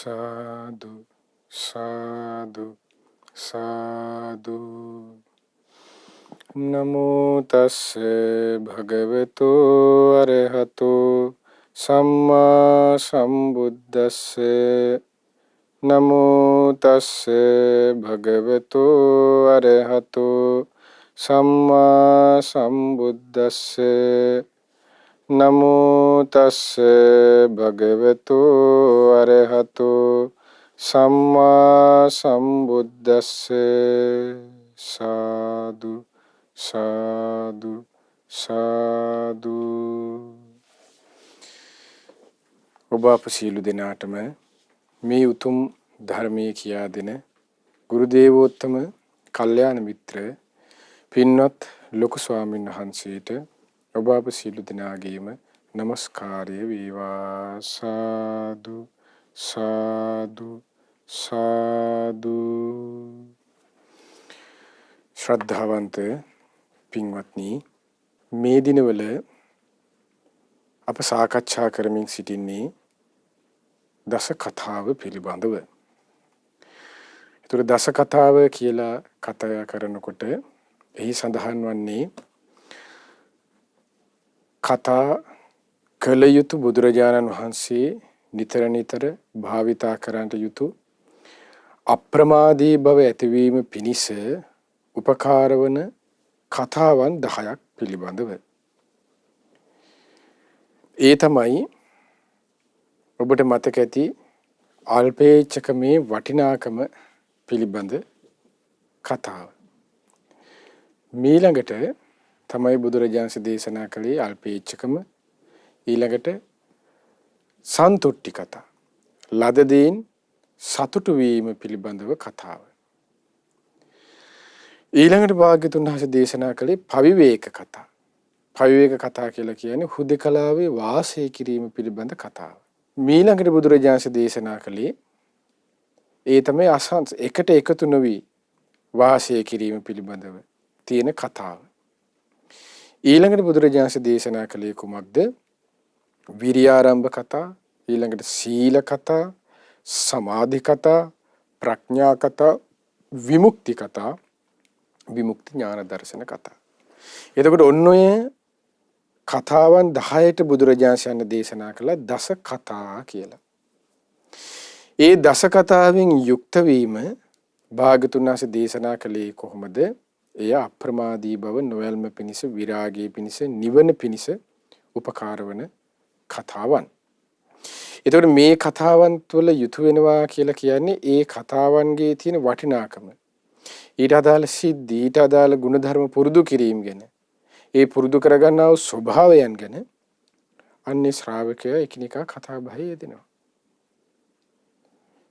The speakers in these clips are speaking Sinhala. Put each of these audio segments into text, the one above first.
සාදු සාදු සාදු නමෝ තස්ස භගවතු අරහතෝ සම්මා සම්බුද්දස්ස නමෝ තස්ස භගවතු අරහතෝ සම්මා සම්බුද්දස්ස නමෝ තස්ස භගවතු අරහතෝ සම්මා සම්බුද්දස්ස සාදු සාදු සාදු. ඔබ අප සියලු දෙනාටම මේ උතුම් ධර්මයේ කියා දෙන ගුරු දේවෝත්තම කල්යාණ මිත්‍ර පින්වත් ලොකු ස්වාමීන් වහන්සේට ඔබ අප සියලු දෙනාගේම নমස්කාරය වේවා. සාදු සාදු සාදු. ශ්‍රද්ධාවන්ත පින්වත්නි, මේ දිනවල අප සාකච්ඡා කරමින් සිටින්නේ දස කතාව පිළිබඳව. ඒතර දස කතාව කියලා කතා කරනකොට එහි සඳහන් වන්නේ කතා කළ යුතු බුදුරජාණන් වහන්සේ නිතර නිතර භාවිතා කරන්නට යුතු අප්‍රමාදී බව ඇතිවීම පිණිස උපකාර වන කතාවන් 10ක් පිළිබඳව. ඒ තමයි ඔබට මතක ඇති අල්පේච්ඡකමේ වටිනාකම පිළිබඳ කතාව. ඊළඟට තමයි බුදුරජාණන් දේශනා කළේ අල්පේච්ඡකම. ඊළඟට සන්තුට්ටි කතා, ලද දෙයින් සතුටු වීම පිළිබඳව කතාව. ඊළඟට භාග්‍යතුන් වහන්සේ දේශනා කළේ පවිවේක කතා. පවිවේක කතා කියලා කියන්නේ හුදෙකලාවේ වාසය කිරීම පිළිබඳ කතාව. ඊළඟට බුදුරජාණන් දේශනා කළේ ඒ තමයි අසංස එකට එකතු නොවි වාසය කිරීම පිළිබඳව තියෙන කතාව. ඊළඟට බුදුරජාණන් දේශනා කළේ කුමක්ද? විරියාරම්භ කතා, ඊළඟට සීල කතා, සමාධි කතා, ප්‍රඥා කතා, විමුක්ති කතා, විමුක්ති ඥාන දර්ශන කතා. එතකොට ඔන්න ඔය කතාවන් 10ට බුදුරජාණන් දේශනා කළ දස කතා කියලා. ඒ දස කතාවෙන් යුක්ත වීම භාග්‍යතුන් වහන්සේ දේශනා කළේ කොහොමද? එය අප්‍රමාදී බව නොයල්ම පිණිස, විරාගයේ පිණිස, නිවන පිණිස උපකාර වන කතාවන්. එතකොට මේ කතාවන් තුළ යුතු වෙනවා කියලා කියන්නේ ඒ කතාවන්ගේ තියෙන වටිනාකම, ඊට අදාළ සිද්ධි, ඊට අදාළ ගුණධර්ම පුරුදු කිරීම ගැන, ඒ පුරුදු කරගන්නා වූ ස්වභාවයන් ගැන අන්නේ ශ්‍රාවකයා එකිනෙකා කතා බහේ යෙදෙනවා.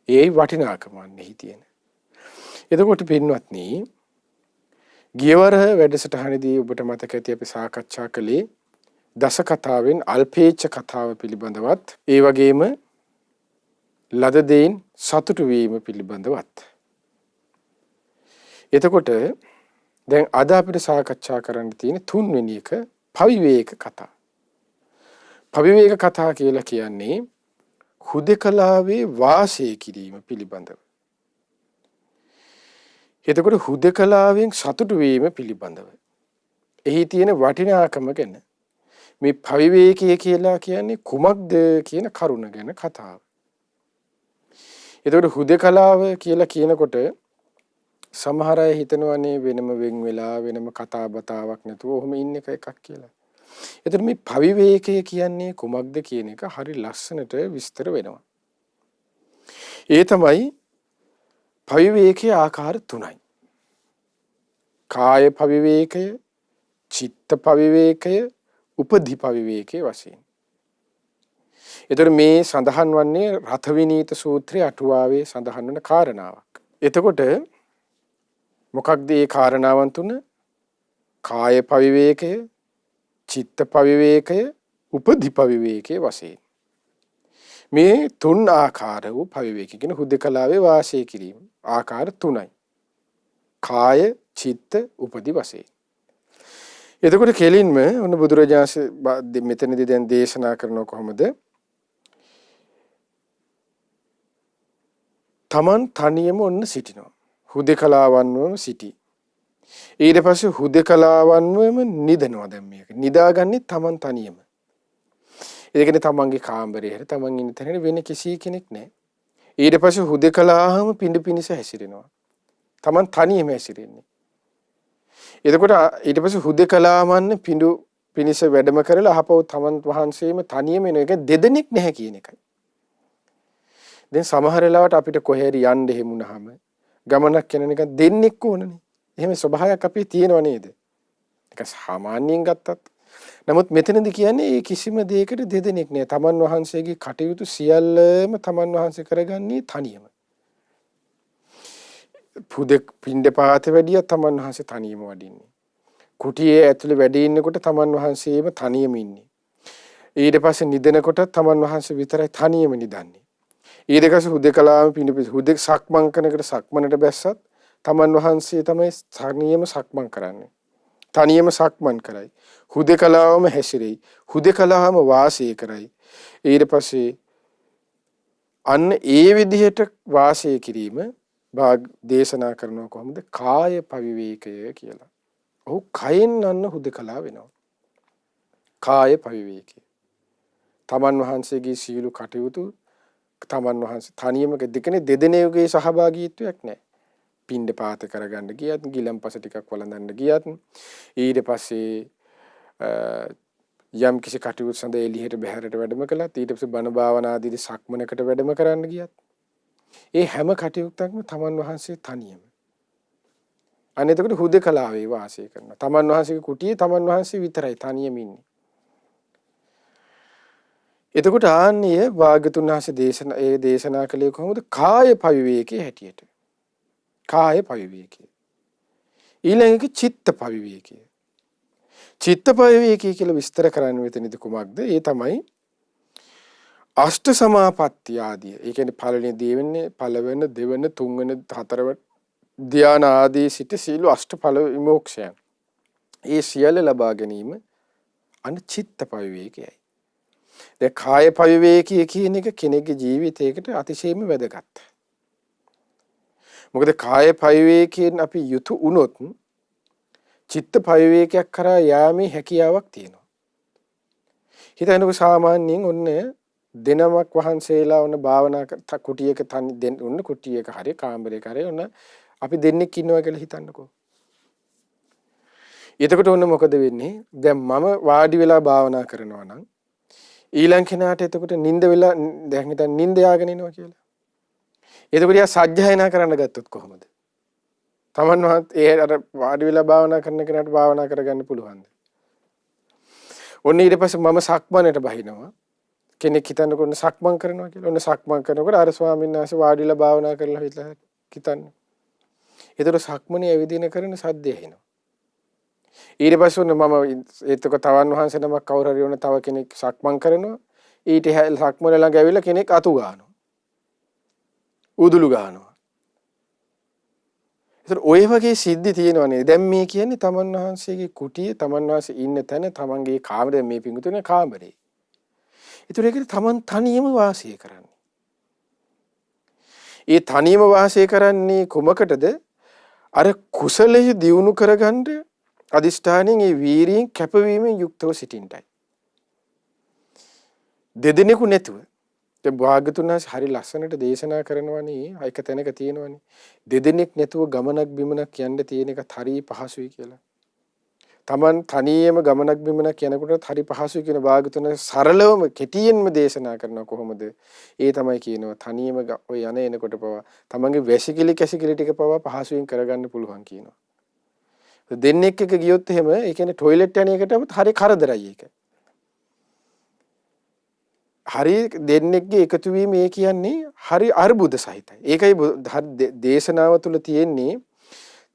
ඒ වටිනාකම අන්නේහි තියෙන. එතකොට පින්වත්නි, ගියවර වැඩසටහනේදී ඔබට මතක ඇති අපි සාකච්ඡා කළේ දස කතාවෙන් අල්පේච්ඡ කතාව පිළිබඳවත්, ඒ වගේම ලද දෙයින් සතුටු වීම පිළිබඳවත්. එතකොට දැන් අද අපිට සාකච්ඡා කරන්න තියෙන තුන්වෙනි එක පවිවේක කතා. පවිවේක කතා කියලා කියන්නේ හුදෙකලාවේ වාසය කිරීම පිළිබඳව. එතකොට හුදෙකලාවෙන් සතුටු වීම පිළිබඳව. එහි තියෙන වටිනාකම ගැන මේ පවිවේකය කියලා කියන්නේ කුමක්ද කියන කරුණ ගැන කතාව. එතකොට හුදෙකලාව කියලා කියනකොට සමහර අය හිතනවානේ වෙනම වෙන් වෙලා වෙනම කතා බතාවක් නැතුව ඔහොම ඉන්න එකක් කියලා. එතකොට මේ පවිවේකය කියන්නේ කුමක්ද කියන එක හරි ලස්සනට විස්තර වෙනවා. ඒ තමයි පවිවේකයේ ආකාර 3යි. කාය පවිවේකය, චිත්ත පවිවේකය, උපදි පවිවේකයේ වශයෙන්. එතකොට මේ සඳහන් වන්නේ රත විනීත සූත්‍රයේ අටුවාවේ සඳහන් වන කාරණාවක්. එතකොට මොකක්ද මේ කාරණාවන් තුන? කාය පවිවේකය, චිත්ත පවිවේකය, උපදි පවිවේකයේ වශයෙන්. මේ 3 ආකාර වූ පවිවේක කියන හුදෙකලාවේ වාසය කිරීම ආකාර 3යි. කාය, චිත්ත, උපදි වශයෙන්. එතකොට කෙලින්ම ඔන්න බුදුරජාණන් මෙතනදී දැන් දේශනා කරන කොහොමද? තමන් තනියම ඔන්න සිටිනවා. හුදේකලාවන්වම සිටි. ඊට පස්සේ හුදේකලාවන්වම නිදනවා. දැන් මේක නිදාගන්නේ තමන් තනියම. ඒ කියන්නේ තමන්ගේ කාමරේ හැර තමන් ඉන්න තැන වෙන කිසි කෙනෙක් නැහැ. ඊට පස්සේ හුදේකලාවම පිඬ පිනිස හැසිරෙනවා. තමන් තනියම හැසිරෙන්නේ. එතකොට ඊට පස්සේ හුදේකලාවන්න පිඬු පිනිස වැඩම කරලා අහපව තමන් වහන්සේම තනියම එන එක දෙදෙනෙක් නැහැ කියන එකයි. දැන් සමහර වෙලාවට අපිට කොහේ හරි යන්න හැමුණාම ගමනක් යන එක දෙන්නෙක් ඕනනේ. එහෙම ස්වභාවයක් අපේ තියෙනව නේද? ඒක සාමාන්‍යයෙන් ගත්තත්. නමුත් මෙතනදී කියන්නේ මේ කිසිම දෙයකට දෙදෙනෙක් නෑ. තමන් වහන්සේගේ කටයුතු සියල්ලම තමන් වහන්සේ කරගන්නේ තනියම. පිණ්ඩපාත වැඩිය තමන් වහන්සේ තනියම වඩින්නේ. කුටියේ ඇතුලේ වැඩ ඉන්නකොට තමන් වහන්සේම තනියම ඉන්නේ. ඊට පස්සේ නිදනකොට තමන් වහන්සේ විතරයි තනියම නිදන්නේ. ඊට පස්සේ හුදේකලාම පිණිපිස හුදේ සක්මන් කරනකොට සක්මනට බැස්සත් තමන් වහන්සේ තමයි තනියම සක්මන් කරන්නේ. තනියම සක්මන් කරයි. හුදේකලාවම හැසිරෙයි. හුදේකලාවම වාසය කරයි. ඊට පස්සේ අන්න ඒ විදිහට වාසය කිරීම දේශනා කරනවා කොහොමද? කාය පවිවේකය කියලා. ඔහු කයෙන් අන්න හුදේකලාව වෙනවා. කාය පවිවේකය. තමන් වහන්සේගේ සීල කටයුතු තමන් වහන්සේ තනියම දෙකනේ දෙදෙනෙකුගේ සහභාගීත්වයක් නැහැ. පිණ්ඩපාත කරගන්න ගියත් ගිලම්පස ටිකක් වළඳන්න ගියත් ඊට පස්සේ යම් කිසි කටයුතු සඳහා එළියට බහැරට වැඩම කළත් ඊට පස්සේ බණ භාවනා ආදී සක්මනකට වැඩම කරන්න ගියත් ඒ හැම කටයුත්තක්ම තමන් වහන්සේ තනියම. අනේතකොට හුදේකලාවේ වාසය කරනවා. තමන් වහන්සේගේ කුටියේ තමන් වහන්සේ විතරයි තනියම ඉන්නේ. එතකොට ආන්නේ වාග්යතුන් වහන්සේ දේශනා කළේ කොහොමද? කාය පවිවේකයේ හැටියට. කාය පවිවේකය. ඊළඟට චිත්ත පවිවේකය. චිත්ත පවිවේකය කියලා විස්තර කරන්න මෙතනදී කුමක්ද? ඒ තමයි අෂ්ට සමාපatti ආදී. ඒ කියන්නේ පළවෙනි දෙවෙනි තුන්වෙනි හතරවෙනි ධ්‍යාන ආදී සිට සීල අෂ්ටඵල විමෝක්ෂයන්. ඒ සියල්ල ලබා ගැනීම අන්න චිත්ත පවිවේකයයි. දැන් කාය පවිවේකය කියන එක කෙනෙකුගේ ජීවිතයකට අතිශයින්ම වැදගත්. මොකද කාය පවිවේකයෙන් අපි යුතු වුණොත් චිත්ත පවිවේකයක් කරා යාමේ හැකියාවක් තියෙනවා. හිතන්නකො සාමාන්‍යයෙන් ඔන්න දෙනමක් වහන්සේලා ඔන්න භාවනා කුටියක ඔන්න කුටියක හරි කාමරයක හරි ඔන්න අපි දෙන්නෙක් ඉන්නවා කියලා හිතන්නකෝ. එතකොට ඔන්න මොකද වෙන්නේ? දැන් මම වාඩි වෙලා භාවනා කරනවා නම් ඊළඟ කෙනාට එතකොට නිින්ද වෙලා දැන් හිතන්න නිින්ද යාගෙන ඉනවා කියලා. එතකොට යා සජ්ජායනා කරන්න ගත්තොත් කොහොමද? තමන්වත් ඒ අර වාඩි වෙලා භාවනා කරන කෙනාට භාවනා කරගන්න පුළුවන්ද? ඔන්න ඊට පස්සේ මම සක්මනට බහිනවා. කෙනෙක් හිතන්නකො සක්මන් කරනවා කියලා. ඔන්න සක්මන් කරනකොට අර ස්වාමීන් වහන්සේ වාඩි වෙලා භාවනා කරලා හිතන්නේ. ඒතර සක්මනේ ඇවිදින කරන සද්දය එනවා. ඊට පස්සේ ඔන්න මම ඒතක තවන් වහන්සේ නමක් කවුරු හරි ඔන්න තව කෙනෙක් සක්මන් කරනවා. ඊට සක්මන ළඟ ඇවිල්ලා කෙනෙක් අතු ගන්නවා. උදුළු ගන්නවා. ඒතර ඔය වගේ සිද්ධි තියෙනවනේ. දැන් මේ කියන්නේ තමන් වහන්සේගේ කුටියේ තමන් වහන්සේ ඉන්න තැන තමන්ගේ කාමරේ මේ පිඟුතුනේ කාමරේ. ඒතර ඒකේ තමන් තනියම වාසය කරන්නේ. ඒ තනියම වාසය කරන්නේ කොමකටද? අර කුසලයේ දියුණු කරගන්න අදිෂ්ඨානෙන් ඒ වීරියෙන් කැපවීමෙන් යුක්තව සිටින්නයි. දෙදෙනෙකු නැතුව දැන් භාග්‍යතුන් වහන්සේ හරි ලස්සනට දේශනා කරනවනේ එක තැනක තියෙනවනේ දෙදෙනෙක් නැතුව ගමනක් බිමනක් යන්න තියෙන එකත් හරි පහසුයි කියලා. Taman තනියම ගමනක් බිමනක් යනකොටත් හරි පහසුයි කියන භාග්‍යතුන් වහන්සේ සරලවම කෙටියෙන්ම දේශනා කරනවා කොහොමද? ඒ තමයි කියනවා තනියම ඔය යන එනකොට පවා තමන්ගේ වැසිකිලි කැසිකිලි ටික පවා පහසුවෙන් කරගන්න පුළුවන් කියනවා. දෙන්නෙක් එක ගියොත් එහෙම ඒ කියන්නේ টয়ලට් යන එකටම හරි කරදරයි ඒක. හරි දෙන්නෙක්ගේ එකතු වීම ඒ කියන්නේ හරි අර්බුද සහිතයි. ඒකයි දේශනාව තුළ තියෙන්නේ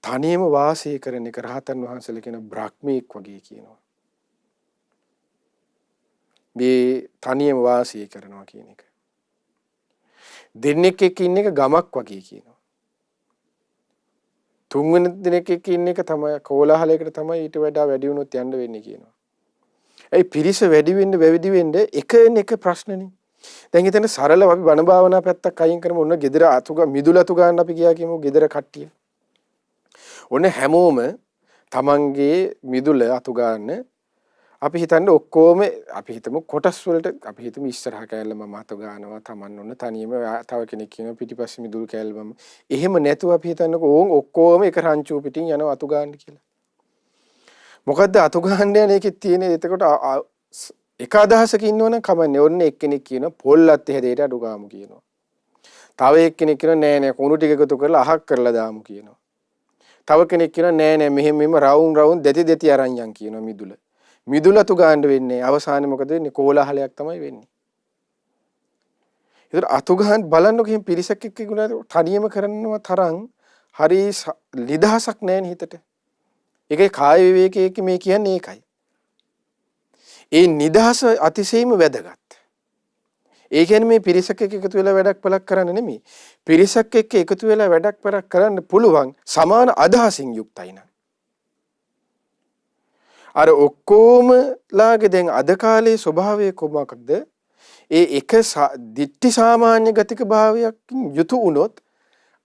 තනියම වාසය කරන එක රහතන් වහන්සේලා කියන බ්‍රහ්මීක් වගේ කියනවා. මේ තනියම වාසය කරනවා කියන එක. දෙන්නෙක් එක්ක ඉන්න එක ගමක් වගේ කියනවා. තුන්වෙනි දිනෙක එක්ක ඉන්න එක තමයි කෝලාහලයකට තමයි ඊට වඩා වැඩි වුණොත් යන්න වෙන්නේ කියනවා. ඒ පිරිස වැඩි වෙන්න වැඩි වෙන්න එක ප්‍රශ්නනේ. දැන් හිතන්න සරලව අපි බණ භාවනා පැත්තක් අයින් කරමු. ඔන්න ගෙදර මිදුල අතු ගන්න අපි ගියා කියමු ගෙදර කට්ටිය. ඔන්න හැමෝම තමන්ගේ මිදුල අතු ගන්න අපි හිතන්නේ ඔක්කොම අපි හිතමු කොටස් වලට අපි හිතමු ඉස්සරහ කෑල්ල මම අතු ගන්නවා තමන් ඔන්න තනියම තව කෙනෙක් කියනවා පිටිපස්සේ මිදුල් කෑල්ල මම. එහෙම නැතුව අපි හිතන්නකෝ ඕන් ඔක්කොම එක රංචුව පිටින් යනවා අතු ගන්න කියලා. මොකද්ද අතු ගන්න යන එකේ තියෙන එතකොට එක අදහසක ඉන්නවනම් කමන්නේ. ඔන්න එක්කෙනෙක් කියනවා පොල්ලත් හැදේට අඩු ගාමු කියනවා. තව එක්කෙනෙක් කියනවා නෑ නෑ කුණු ටික එකතු කරලා අහක් කරලා දාමු කියනවා. තව කෙනෙක් කියනවා නෑ නෑ මෙහෙම රවුම් දෙති අරන් යන් කියනවා මිදුල. මිදුල අතු ගන්න වෙන්නේ අවසානයේ මොකද වෙන්නේ? කෝලාහලයක් තමයි වෙන්නේ. ඒතර අතු ගන්න බලන්නකො එහෙන් පිරිසක් එක්ක තනියම කරනවා තරම් හරි නිදහසක් නැහැ හිතට. ඒකේ කාය විවේකයේ මේ කියන්නේ ඒකයි. ඒ නිදහස අතිශයින්ම වැදගත්. ඒ කියන්නේ මේ පිරිසක් එක්ක එකතු වෙලා වැඩක් පළක් කරන්න නෙමෙයි. පිරිසක් එක්ක එකතු වෙලා වැඩක් පළක් කරන්න පුළුවන් සමාන අදහසින් යුක්තයි නම්. අර ඔක්කොමලාගේ දැන් අද කාලේ ස්වභාවය කොමකද? ඒ එක දිට්ඨි සාමාන්‍ය ගතික භාවයකින් යුතු වුණොත්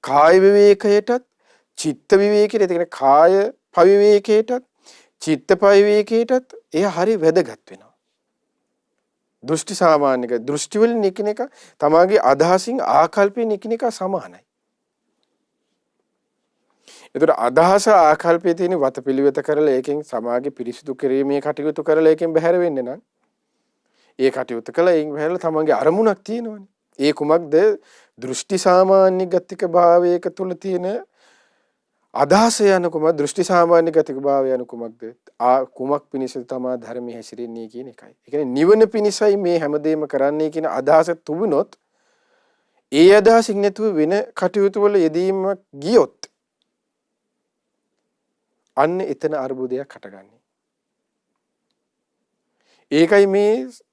කාය විවේකයටත් චිත්ත විවේකයට ඒ කියන්නේ කාය පවිවේකයටත් චිත්ත පවිවේකයටත් එය හරි වැදගත් වෙනවා. දෘෂ්ටි සාමාන්‍යක දෘෂ්ටි වලින් එකිනෙක තමාගේ අදහසින් ආකල්පයෙන් එකිනෙක සමානයි. ඒතර අදහස ආකල්පයේ තියෙන වතපිළිවෙත කරලා ඒකෙන් සමාජය පිරිසිදු කිරීමේ කටයුතු කරලා ඒකෙන් බැහැර වෙන්න නම් ඒ කටයුතු කළා ඒන් බැහැරලා තමන්ගේ අරමුණක් තියෙනවනේ. ඒ කුමක්ද? දෘෂ්ටි සාමාන්‍ය ගතික භාවයක තුල තියෙන අදහස යන කුමක් දෘෂ්ටි සාමාන්‍ය ගතික භාවය යන කුමක්ද? කුමක් පිණිසද තමා ධර්මයේ හැසිරෙන්නේ කියන එකයි. ඒ කියන්නේ නිවන පිණිසයි මේ හැමදේම කරන්නේ කියන අදහස තුබුනොත් ඒ අදහසින් නැතුව වෙන කටයුතු වල යෙදීමක් ගියොත් අන්න එතන අරුබුදයක් හටගන්නේ.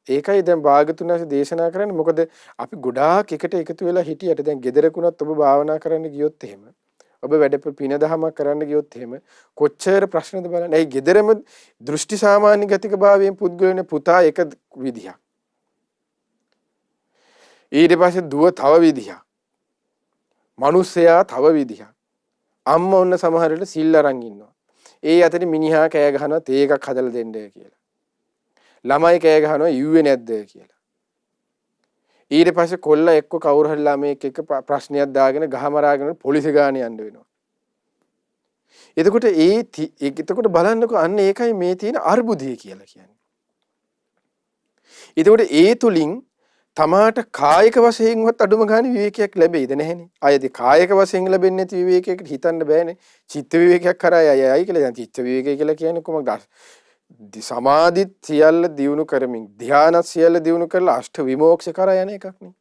ඒකයි දැන් භාගතුන් වහන්සේ දේශනා කරන්නේ. මොකද අපි ගොඩාක් එකට එකතු වෙලා හිටියට දැන් ගෙදරකුණත් ඔබ භාවනා කරන්න ගියොත් එහෙම ඔබ වැඩ පින දහමක් කරන්න ගියොත් එහෙම කොච්චර ප්‍රශ්නද බලන්න. ඒ ගෙදරම දෘෂ්ටි සාමාන්‍ය ගතික භාවයෙන් පුද්ගලයන් පුතා එක විදිහක්. ඊට පස්සේ දුව තව විදිහක්. මිනිස්සයා තව විදිහක්. අම්මා ඔන්න සමහර වෙලට සිල් අරන් ඉන්නවා. ඒ අතරින් මිනිහා කෑ ගහනවා තේ එකක් හදලා දෙන්න කියලා. ළමයි කෑ ගහනවා යුවේ නැද්ද කියලා. ඊට පස්සේ කොල්ලා එක්ක කවුරු හරි ළමයෙක් එක්ක ප්‍රශ්නයක් දාගෙන ගහමරාගෙන පොලිසිය ගාන යන්න වෙනවා. එතකොට බලන්නකෝ අන්න ඒකයි මේ තියෙන අර්බුදය කියලා කියන්නේ. එතකොට ඒ තුලින් තමාට කායික වශයෙන්වත් අඩුම ගන්න විවේකයක් ලැබෙයිද නැහෙනේ. ආයදී කායික වශයෙන් ලැබෙන්නේ නැති විවේකයකට හිතන්න බෑනේ. චිත්ත විවේකයක් කරා යයි කියලා. දැන් චිත්ත විවේකය කියලා කියන්නේ කොහොමද? සමාධි සියල්ල දියුණු කරමින් ධ්‍යාන සියල්ල දියුණු කරලා අෂ්ට විමෝක්ෂ කරා යන එකක් නේ.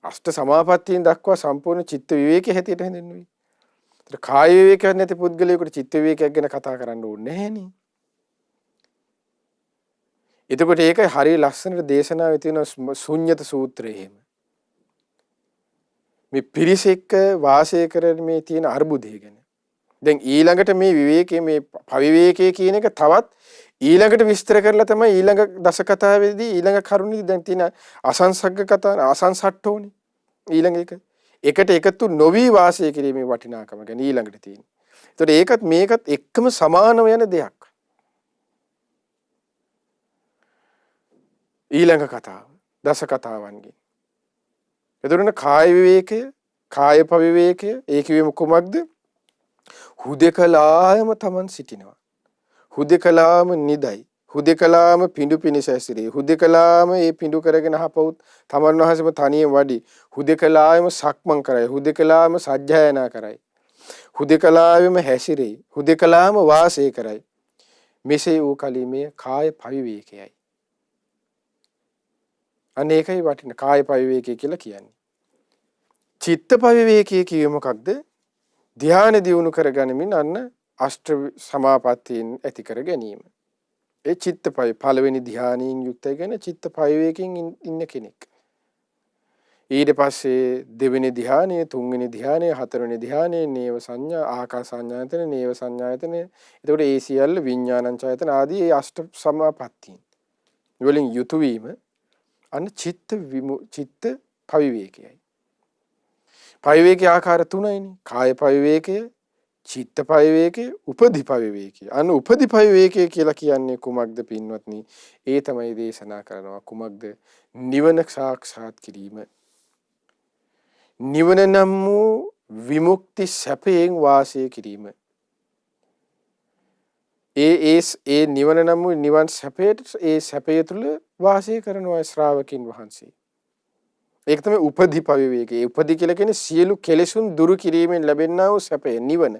අෂ්ට සමාපත්තියෙන් දක්වා සම්පූර්ණ චිත්ත විවේකයේ හැටියට හැඳින්වෙයි. ඒතර කාය විවේකයක් නැති පුද්ගලයෙකුට චිත්ත විවේකයක් ගැන කතා කරන්න ඕනේ නැහෙනේ. එතකොට ඒකයි හරිය ලස්සනට දේශනාවේ තියෙන ශුන්්‍යත සූත්‍රය එහෙම. මේ පිරිස එක්ක වාසය කරන මේ තියෙන අර්බුදය ගැන. දැන් ඊළඟට මේ විවේකයේ මේ පවිවේකයේ කියන එක තවත් ඊළඟට විස්තර කරලා තමයි ඊළඟ දස කතාවේදී ඊළඟ කරුණේදී දැන් තියෙන අසංසග්ග කතාව අසංසට්ඨෝනේ ඊළඟ එක. එකට එකතු නොවි වාසය කිරීමේ වටිනාකම ගැන ඊළඟට තියෙනවා. ඒතකොට ඒකත් මේකත් එක්කම සමානව යන දෙයක්. ඊළඟ කතාව දස කතාවන්ගේ. එතකොට කාය විවේකය, කාය පවිවේකය ඒ කිව්වෙම කුමක්ද? හුදෙකලාම තමන් සිටිනවා. හුදෙකලාම නිදයි. හුදෙකලාම පිඬු පිනිස ඇසිරේ. හුදෙකලාම ඒ පිඬු කරගෙන හපවුත් තමන් වහන්සේම තනියෙන් වඩි. හුදෙකලාම සක්මන් කරයි. හුදෙකලාම සජ්ජායනා කරයි. හුදෙකලාවෙම හැසිරේ. හුදෙකලාම වාසය කරයි. මෙසේ වූ කලීමේ කාය පවිවේකයයි. අනේකයි වටින කාය පවිවේකය කියලා කියන්නේ. චිත්ත පවිවේකය කියේ මොකක්ද? ධ්‍යාන දියුණු කරගනිමින් අන්න අෂ්ට සමාපත්තීන් ඇති කර ගැනීම. ඒ චිත්ත පළවෙනි ධ්‍යානයෙන් යුක්තයි කියන චිත්ත පවිවේකයෙන් ඉන්න කෙනෙක්. ඊට පස්සේ දෙවෙනි ධ්‍යානය, තුන්වෙනි ධ්‍යානය, හතරවෙනි ධ්‍යානය, නේව සංඥා, ආකාස සංඥායතන, නේව සංඥායතන. එතකොට ඒ සියල්ල විඥානං ඡායතන ආදී ඒ අෂ්ට සමාපත්තීන් වලින් යුතු වීම අන්න චිත්ත පවිවේකයයි. පවිවේකයේ ආකාර තුනයිනේ. කාය පවිවේකය, චිත්ත පවිවේකය, උපදි පවිවේකය. අන්න උපදි පවිවේකය කියලා කියන්නේ කුමක්ද පින්වත්නි? ඒ තමයි දේශනා කරනවා. කුමක්ද? නිවන සාක්ෂාත් කිරීම. නිවන නම් වූ විමුක්ති සැපයෙන් වාසය කිරීම. ඒ නිවන නම් වූ නිවන් සැපයට ඒ සැපය තුළ වාසය කරනවා ශ්‍රාවකින් වහන්සේ. ඒක තමයි උපදි පවිවේකය. උපදි කියලා කියන්නේ සියලු කෙලෙසුන් දුරු කිරීමෙන් ලැබෙනා වූ සැපය නිවන.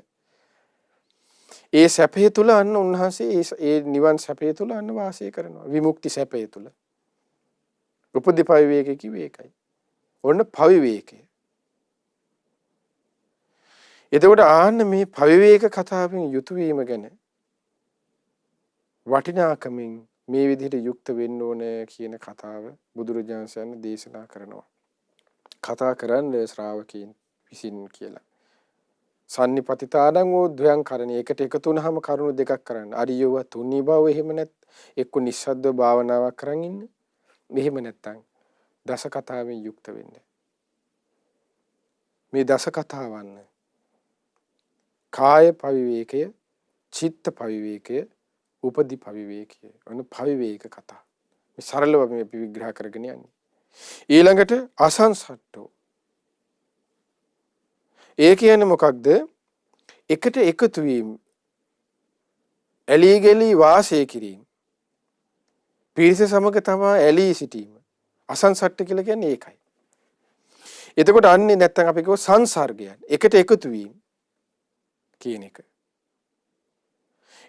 ඒ සැපය තුළ අන්න උන්වහන්සේ ඒ නිවන් සැපය තුළ අන්න වාසය කරනවා. විමුක්ති සැපය තුළ. උපදි පවිවේකය කිව්වේ ඒකයි. ඔන්න පවිවේකය. එතකොට ආන්න මේ පවිවේක කතාවෙන් යුතු වීම ගැන වටිනාකමින් මේ විදිහට යුක්ත වෙන්න ඕන කියන කතාව බුදුරජාණන් වහන්සේ දේශනා කරනවා. කතා කරන්නේ ශ්‍රාවකයන් විසින් කියලා. සම්නිපතිතානං ඕද්වයන් කරණේ. එකට එකතු වුනහම කරුණු දෙකක් කරන්න. අරියව තුනී බව එහෙම නැත්. එක්ක නිස්සද්ද භාවනාවක් කරන් ඉන්න. මෙහෙම නැත්තම් දස කතාවෙන් යුක්ත වෙන්න. මේ දස කතාවන්න කාය පවිවේකය, චිත්ත පවිවේකය, උපදි පවිවේකය. අන්න පවිවේක කතා. මේ සරලව මේ විග්‍රහ කරගෙන යන්නේ. ඊළඟට අසංසට්ඨෝ. ඒ කියන්නේ මොකක්ද? එකට එකතු වීම, ඇලී ගලී වාසය කිරීම, පිරිස සමග තමයි ඇලී සිටීම. අසංසට්ඨ කියලා කියන්නේ ඒකයි. එතකොට අන්නේ නැත්තම් අපි කියව සංසර්ගයන්. එකට එකතු වීම කියන එක.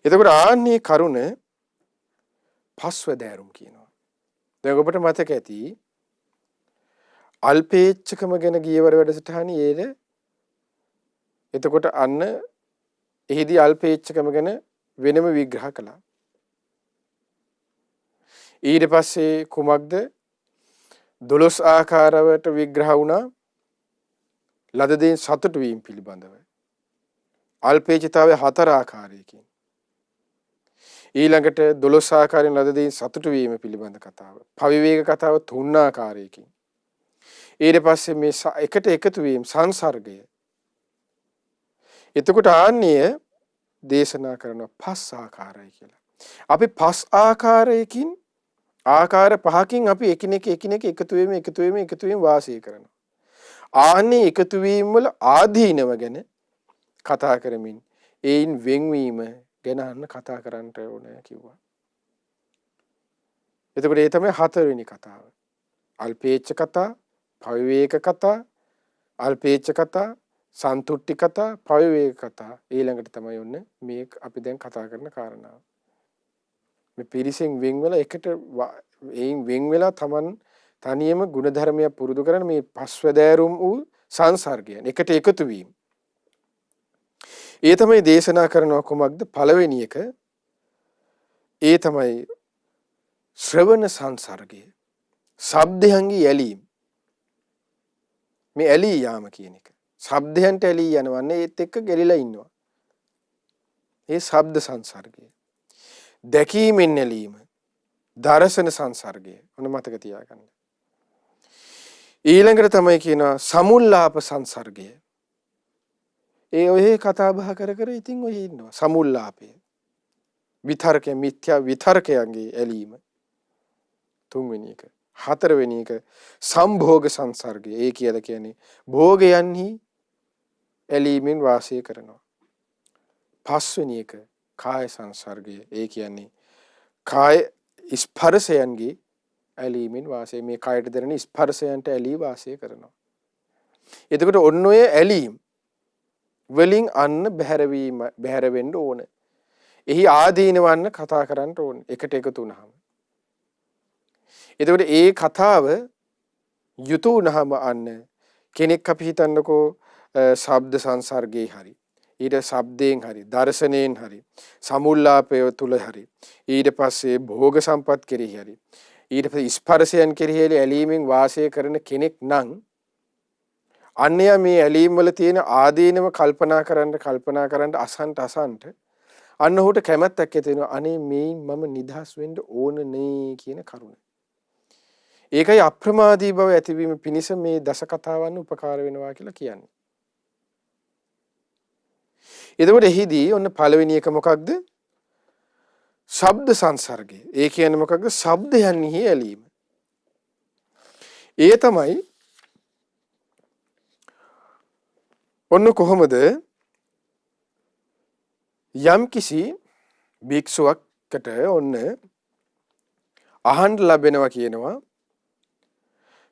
එතකොට ආන්නේ කරුණ පස්වදෑරුම් කියනවා. දැන් ඔබට මතක ඇති අල්පේච්ඡකම ගැන ගියවර වැඩසටහනේ එතකොට අන්න එහිදී අල්පේච්ඡකම ගැන වෙනම විග්‍රහ කළා. ඊට පස්සේ කුමක්ද 12 ආකාරවට විග්‍රහ වුණා ලද දෙයින් සතුටු වීම පිළිබඳව. අල්පේච්ඡතාවයේ 4 ආකාරයකින්. ඊළඟට 12 ආකාරයෙන් ලද දෙයින් සතුටු වීම පිළිබඳ කතාව. පවිවේක කතාව 3 ආකාරයකින්. ඊට පස්සේ මේ එකට එකතු වීම සංසර්ගය. එතකොට ආන්නේ දේශනා කරන 5 ආකාරයි කියලා. අපි 5 ආකාරයකින් ආකාර 5කින් අපි එකිනෙක එකතු වෙමින් වාසය කරනවා. ආන්නේ එකතු වීම වල ආදීනව ගැන කතා කරමින් ඒයින් වෙන්වීම ගැන අන්න කතා කරන්න ඕනේ කිව්වා. එතකොට ඒ තමයි 4 වෙනි කතාව. අල්පේච්ඡ කතා, පවිවේක කතා, අල්පේච්ඡ කතා, සන්තුට්ටි කතා, පවිවේක කතා. ඊළඟට තමයි ඔන්න මේ අපි දැන් කතා කරන කාරණාව. මේ පිරිසෙන් වෙන් වෙලා එකට එයින් වෙන් වෙලා Taman තනියම ගුණධර්මයක් පුරුදු කරන මේ පස්වැදෑරුම් වූ සංසර්ගයන් එකට එකතු වීම. ඒ තමයි දේශනා කරනවා කුමක්ද? පළවෙනි එක ඒ තමයි ශ්‍රවණ සංසර්ගය. ශබ්දයන්ගේ ඇලීම. මේ ඇලී යාම කියන එක. ශබ්දයන්ට ඇලී යනවන්නේ ඒත් එක්ක ගැලිලා ඉන්නවා. ඒ ශබ්ද සංසර්ගය. දැකීමෙන් ඇලීම. දර්ශන සංසර්ගය. ඔන්න මතක තියාගන්න. ඊළඟට තමයි කියනවා සමුල්ලාප සංසර්ගය. ඒ ඔය කතා බහ කර ඉතින් ඔය ඉන්නවා. සමුල්ලාපය. විතර්කය මිත්‍යා විතර්කයන්ගේ ඇලීම. තුන්වෙනි එක. හතරවෙනි එක සම්භෝග සංසර්ගය. ඒ කියලා කියන්නේ භෝගයන්හි ඇලීමෙන් වාසය කරනවා. පස්වෙනි එක කාය සංසර්ගය. ඒ කියන්නේ කාය ස්පර්ශයන්ගේ ඇලීමෙන් වාසය. මේ කායට දැනෙන ස්පර්ශයන්ට ඇලී වාසය කරනවා. එතකොට ඔන්න ඔය ඇලීම් වලින් අන්න බැහැර වෙන්න ඕන. එහි ආදීනවන්න කතා කරන්න ඕන. එකට එකතු වුණාම. එතකොට ඒ කතාව යුතු වුණාම අන්න කෙනෙක් අපි හිතන්නකෝ ශබ්ද සංසර්ගයේ හරි ඊට ශබ්දයෙන් හරි දර්ශනයෙන් හරි සමුල්ලාපය තුල හරි ඊට පස්සේ භෝග සම්පත් කෙරෙහි හරි ඊට පස්සේ ස්පර්ශයන් කෙරෙහි ඇලීමෙන් වාසය කරන කෙනෙක් නම් අන්‍යය මේ ඇලීම් වල තියෙන ආදීනව කල්පනා කරන්න අසන්ට අන්න ඔහුට කැමැත්තක් ඇති වෙනවා. අනේ මේ මම නිදහස් වෙන්න ඕන නේ කියන කරුණ. ඒකයි අප්‍රමාදී බව ඇතිවීම පිණිස මේ දස කතාවන් උපකාර වෙනවා කියලා කියන්නේ. එතකොට එහිදී ඔන්න පළවෙනි එක මොකක්ද? ශබ්ද සංසර්ගය. ඒ කියන්නේ මොකක්ද? ශබ්දයන්හි ඇලීම. ඒ තමයි ඔන්න කොහොමද යම් කිසි භික්ෂුවකට ඔන්න අහන්න ලැබෙනවා කියනවා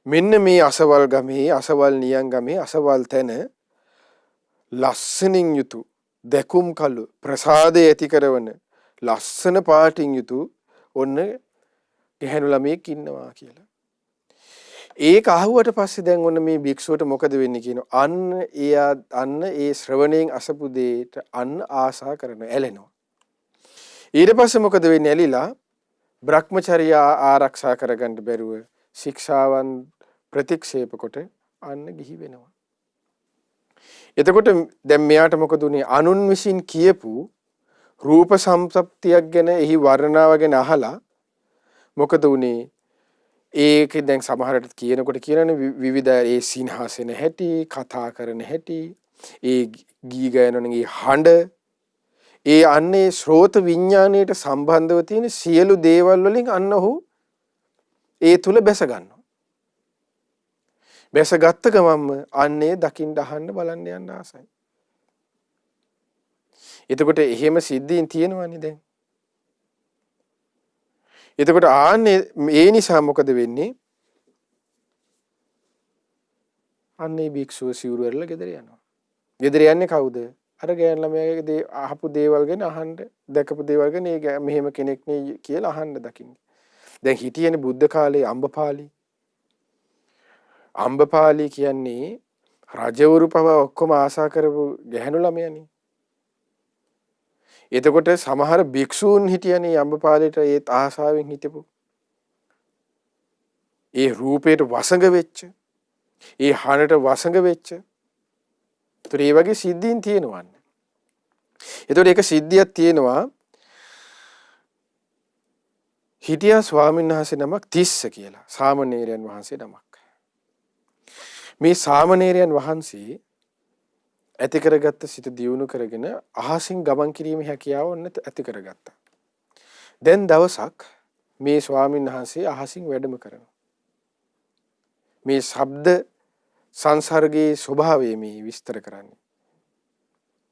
මෙන්න මේ අසවල් ගමේ අසවල් නියං ගමේ අසවල් තැන ලස්සනින් යුතු දැකුම් කළු ප්‍රසාදය ඇති කරවන ලස්සන පාටින් යුතු ඔන්න ගැහැණු ළමයෙක් ඉන්නවා කියලා. ඒක අහුවට පස්සේ දැන් ඔන්න මේ භික්ෂුවට මොකද වෙන්නේ කියනවා. අන්න ඒ ශ්‍රවණයෙන් අසපු දෙයට අන්න ආසා කරන ඇලෙනවා. ඊට පස්සේ මොකද වෙන්නේ? ඇලිලා බ්‍රහ්මචර්යා ආරක්ෂා කරගන්න බැරුව ශික්ෂාවන් ප්‍රතික්ෂේප කොට අන්න ගිහි වෙනවා. එතකොට දැන් මෙයාට මොකද උනේ? අනුන් විසින් කියපු රූප සම්ප්‍රප්තියක් ගැන එහි වර්ණනාව ගැන අහලා මොකද උනේ? ඒක දැන් සමහරට කියනකොට කියනනේ විවිධ ඒ සිනහසෙන හැටි, කතා කරන හැටි, ඒ ගී ගයනෝනේ හඬ, ඒ අන්නේ ශ්‍රෝත විඥාණයට සම්බන්ධව තියෙන සියලු දේවල් වලින් අන්න ඔහු ඒ තුල බැස ගන්නවා. බැසගත්ත ගමන්ම අන්නේ දකින්න අහන්න බලන්න යන්න ආසයි. එතකොට එහෙම සිද්ධීන් තියෙනවනේ දැන්. එතකොට ආන්නේ ඒ නිසා මොකද වෙන්නේ? අන්නේ භික්ෂුව සිවුරු ඇරලා ගෙදර යනවා. ගෙදර යන්නේ කවුද? අර ගෑන් ළමයාගේ අහපු දේවල් ගැන අහන්න, දැකපු දේවල් ගැන මෙහෙම කෙනෙක් නේ කියලා අහන්න දකින්නේ. දැන් හිටියනේ බුද්ධ කාලේ අම්බපාලි. අම්බපාලි කියන්නේ රජවරු පව ඔක්කොම ආසා කරපු ගැහැණු ළමයානේ. එතකොට සමහර භික්ෂූන් හිටියනේ අම්බපාලේට ඒ ආසාවෙන් හිටපු. ඒ රූපයට වසඟ වෙච්ච, ඒ හනට වසඟ වෙච්ච. ඒතර ඒ වගේ සිද්ධීන් තියෙනවා. ඒතකොට ඒක සිද්ධියක් තියෙනවා. හිටියා ස්වාමීන් වහන්සේ නමක් තිස්ස කියලා. සාමණේරයන් වහන්සේ නමක්. මේ සාමණේරයන් වහන්සේ ඇති කරගත්ත සිත දියුණු කරගෙන අහසින් ගමන් කිරීමේ හැකියාව ඔන්න ඇති කරගත්තා. දැන් දවසක් මේ ස්වාමීන් වහන්සේ අහසින් වැඩම කරනවා. මේ ශබ්ද සංසර්ගයේ ස්වභාවය මේ විස්තර කරන්නේ.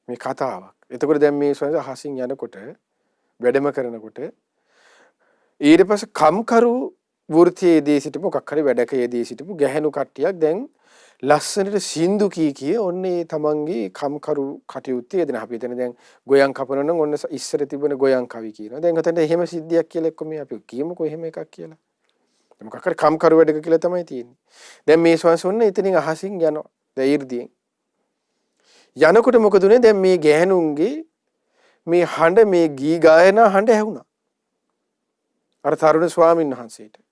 මේ කතාවක්. එතකොට දැන් මේ ස්වාමීන් අහසින් යනකොට වැඩම කරනකොට ඊට පස්සේ කම්කරු වෘත්තියේදී සිටපු මොකක් හරි වැඩකයේදී සිටපු ගැහැණු කට්ටියක් දැන් ලස්සනට සින්දු කී ඔන්නේ තමන්ගේ කම්කරු කටයුත්තේ යෙදෙන. අපි හිතන්නේ දැන් ගොයන් කපනවා නම් ඔන්න ඉස්සර තිබුණ ගොයන් කවි කියනවා. දැන් හිතන්න එහෙම සිද්ධියක් කියලා එක්ක මේ අපි කියමුකෝ එහෙම එකක් කියලා. මොකක් හරි කම්කරු වැඩක කියලා තමයි තියෙන්නේ. දැන් මේ ශ්වාස ඔන්න එතනින් අහසින් යනවා. ධෛර්යයෙන්. යනකොට මොකද උනේ? දැන් මේ ගැහණුන්ගේ මේ හඬ මේ ගී ගායනා හඬ ඇහුණා. අර තරුණ ස්වාමීන් වහන්සේට.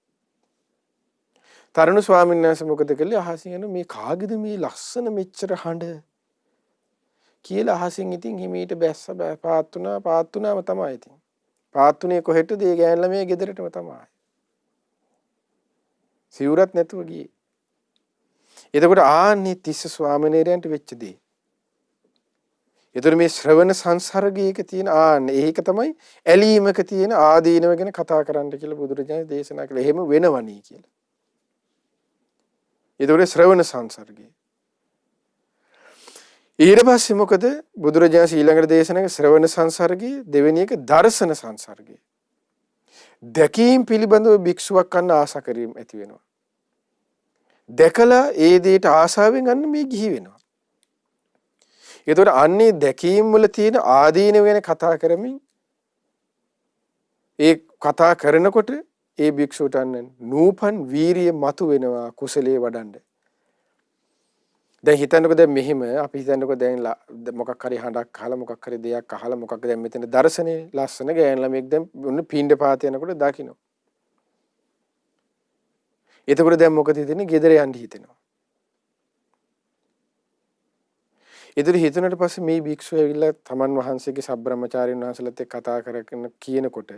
තරුණ ස්වාමීන් වහන්සේ මොකද කළේ? අහසින් යන මේ කාගේද මේ ලස්සන මෙච්චර හඬ කියලා අහසින් ඉතින් හිමීට බැස්ස පාත්තුනාම තමයි ඉතින්. පාත්තුනේ කොහෙටද? ඒ ගෑන් ළමයා ගෙදරටම තමයි. සිවුරත් නැතුව ගියේ. එතකොට ආන්නේ තිස්ස ස්වාමීනේරයන්ට වෙච්ච දේ. ඒතර මේ ශ්‍රවණ සංසර්ගයක තියෙන ආන්නේ ඒක තමයි ඇලීමක තියෙන ආදීනව ගැන කතා කරන්න කියලා බුදුරජාණන් දේශනා කළේ. එහෙම වෙනවනි කියලා. ඒතකොට ශ්‍රවණ සංසර්ගය. ඊට පස්සේ මොකද බුදුරජාණන් ඊළඟට දේශනා කළ ශ්‍රවණ සංසර්ගය දෙවෙනි එක දර්ශන සංසර්ගය. දැකීම් පිළිබඳව භික්ෂුවක් ගන්න ආශා කිරීම ඇති වෙනවා. දැකලා ඒ දෙයට ආශාවෙන් ගන්න මේ ගිහි වෙනවා. ඒතකොට අන්නේ දැකීම් වල තියෙන ආදීනව ගැන කතා කරමින් ඒ කතා කරනකොට ඒ භික්ෂුවට අන්න නූපන් වීරිය මතු වෙනවා කුසලයේ වඩන්න. දැන් හිතන්නකෝ දැන් මෙහිම අපි හිතන්නකෝ දැන් මොකක් හරි හඬක් අහලා මොකක් හරි දෙයක් අහලා මොකක්ද දැන් මෙතන දර්ශනේ ලස්සන ගෑන් ළමෙක් දැන් උන්න පින්ඩ පාත යනකොට දකින්න. එතකොට දැන් මොකද හිතෙන්නේ? ගෙදර යන්න හිතෙනවා. ඉදිරි හිතුනට පස්සේ මේ භික්ෂුව ඇවිල්ලා තමන් වහන්සේගේ සබ්‍රහ්මචාරීන් වහන්සේලාත් එක්ක කතා කරගෙන කියනකොට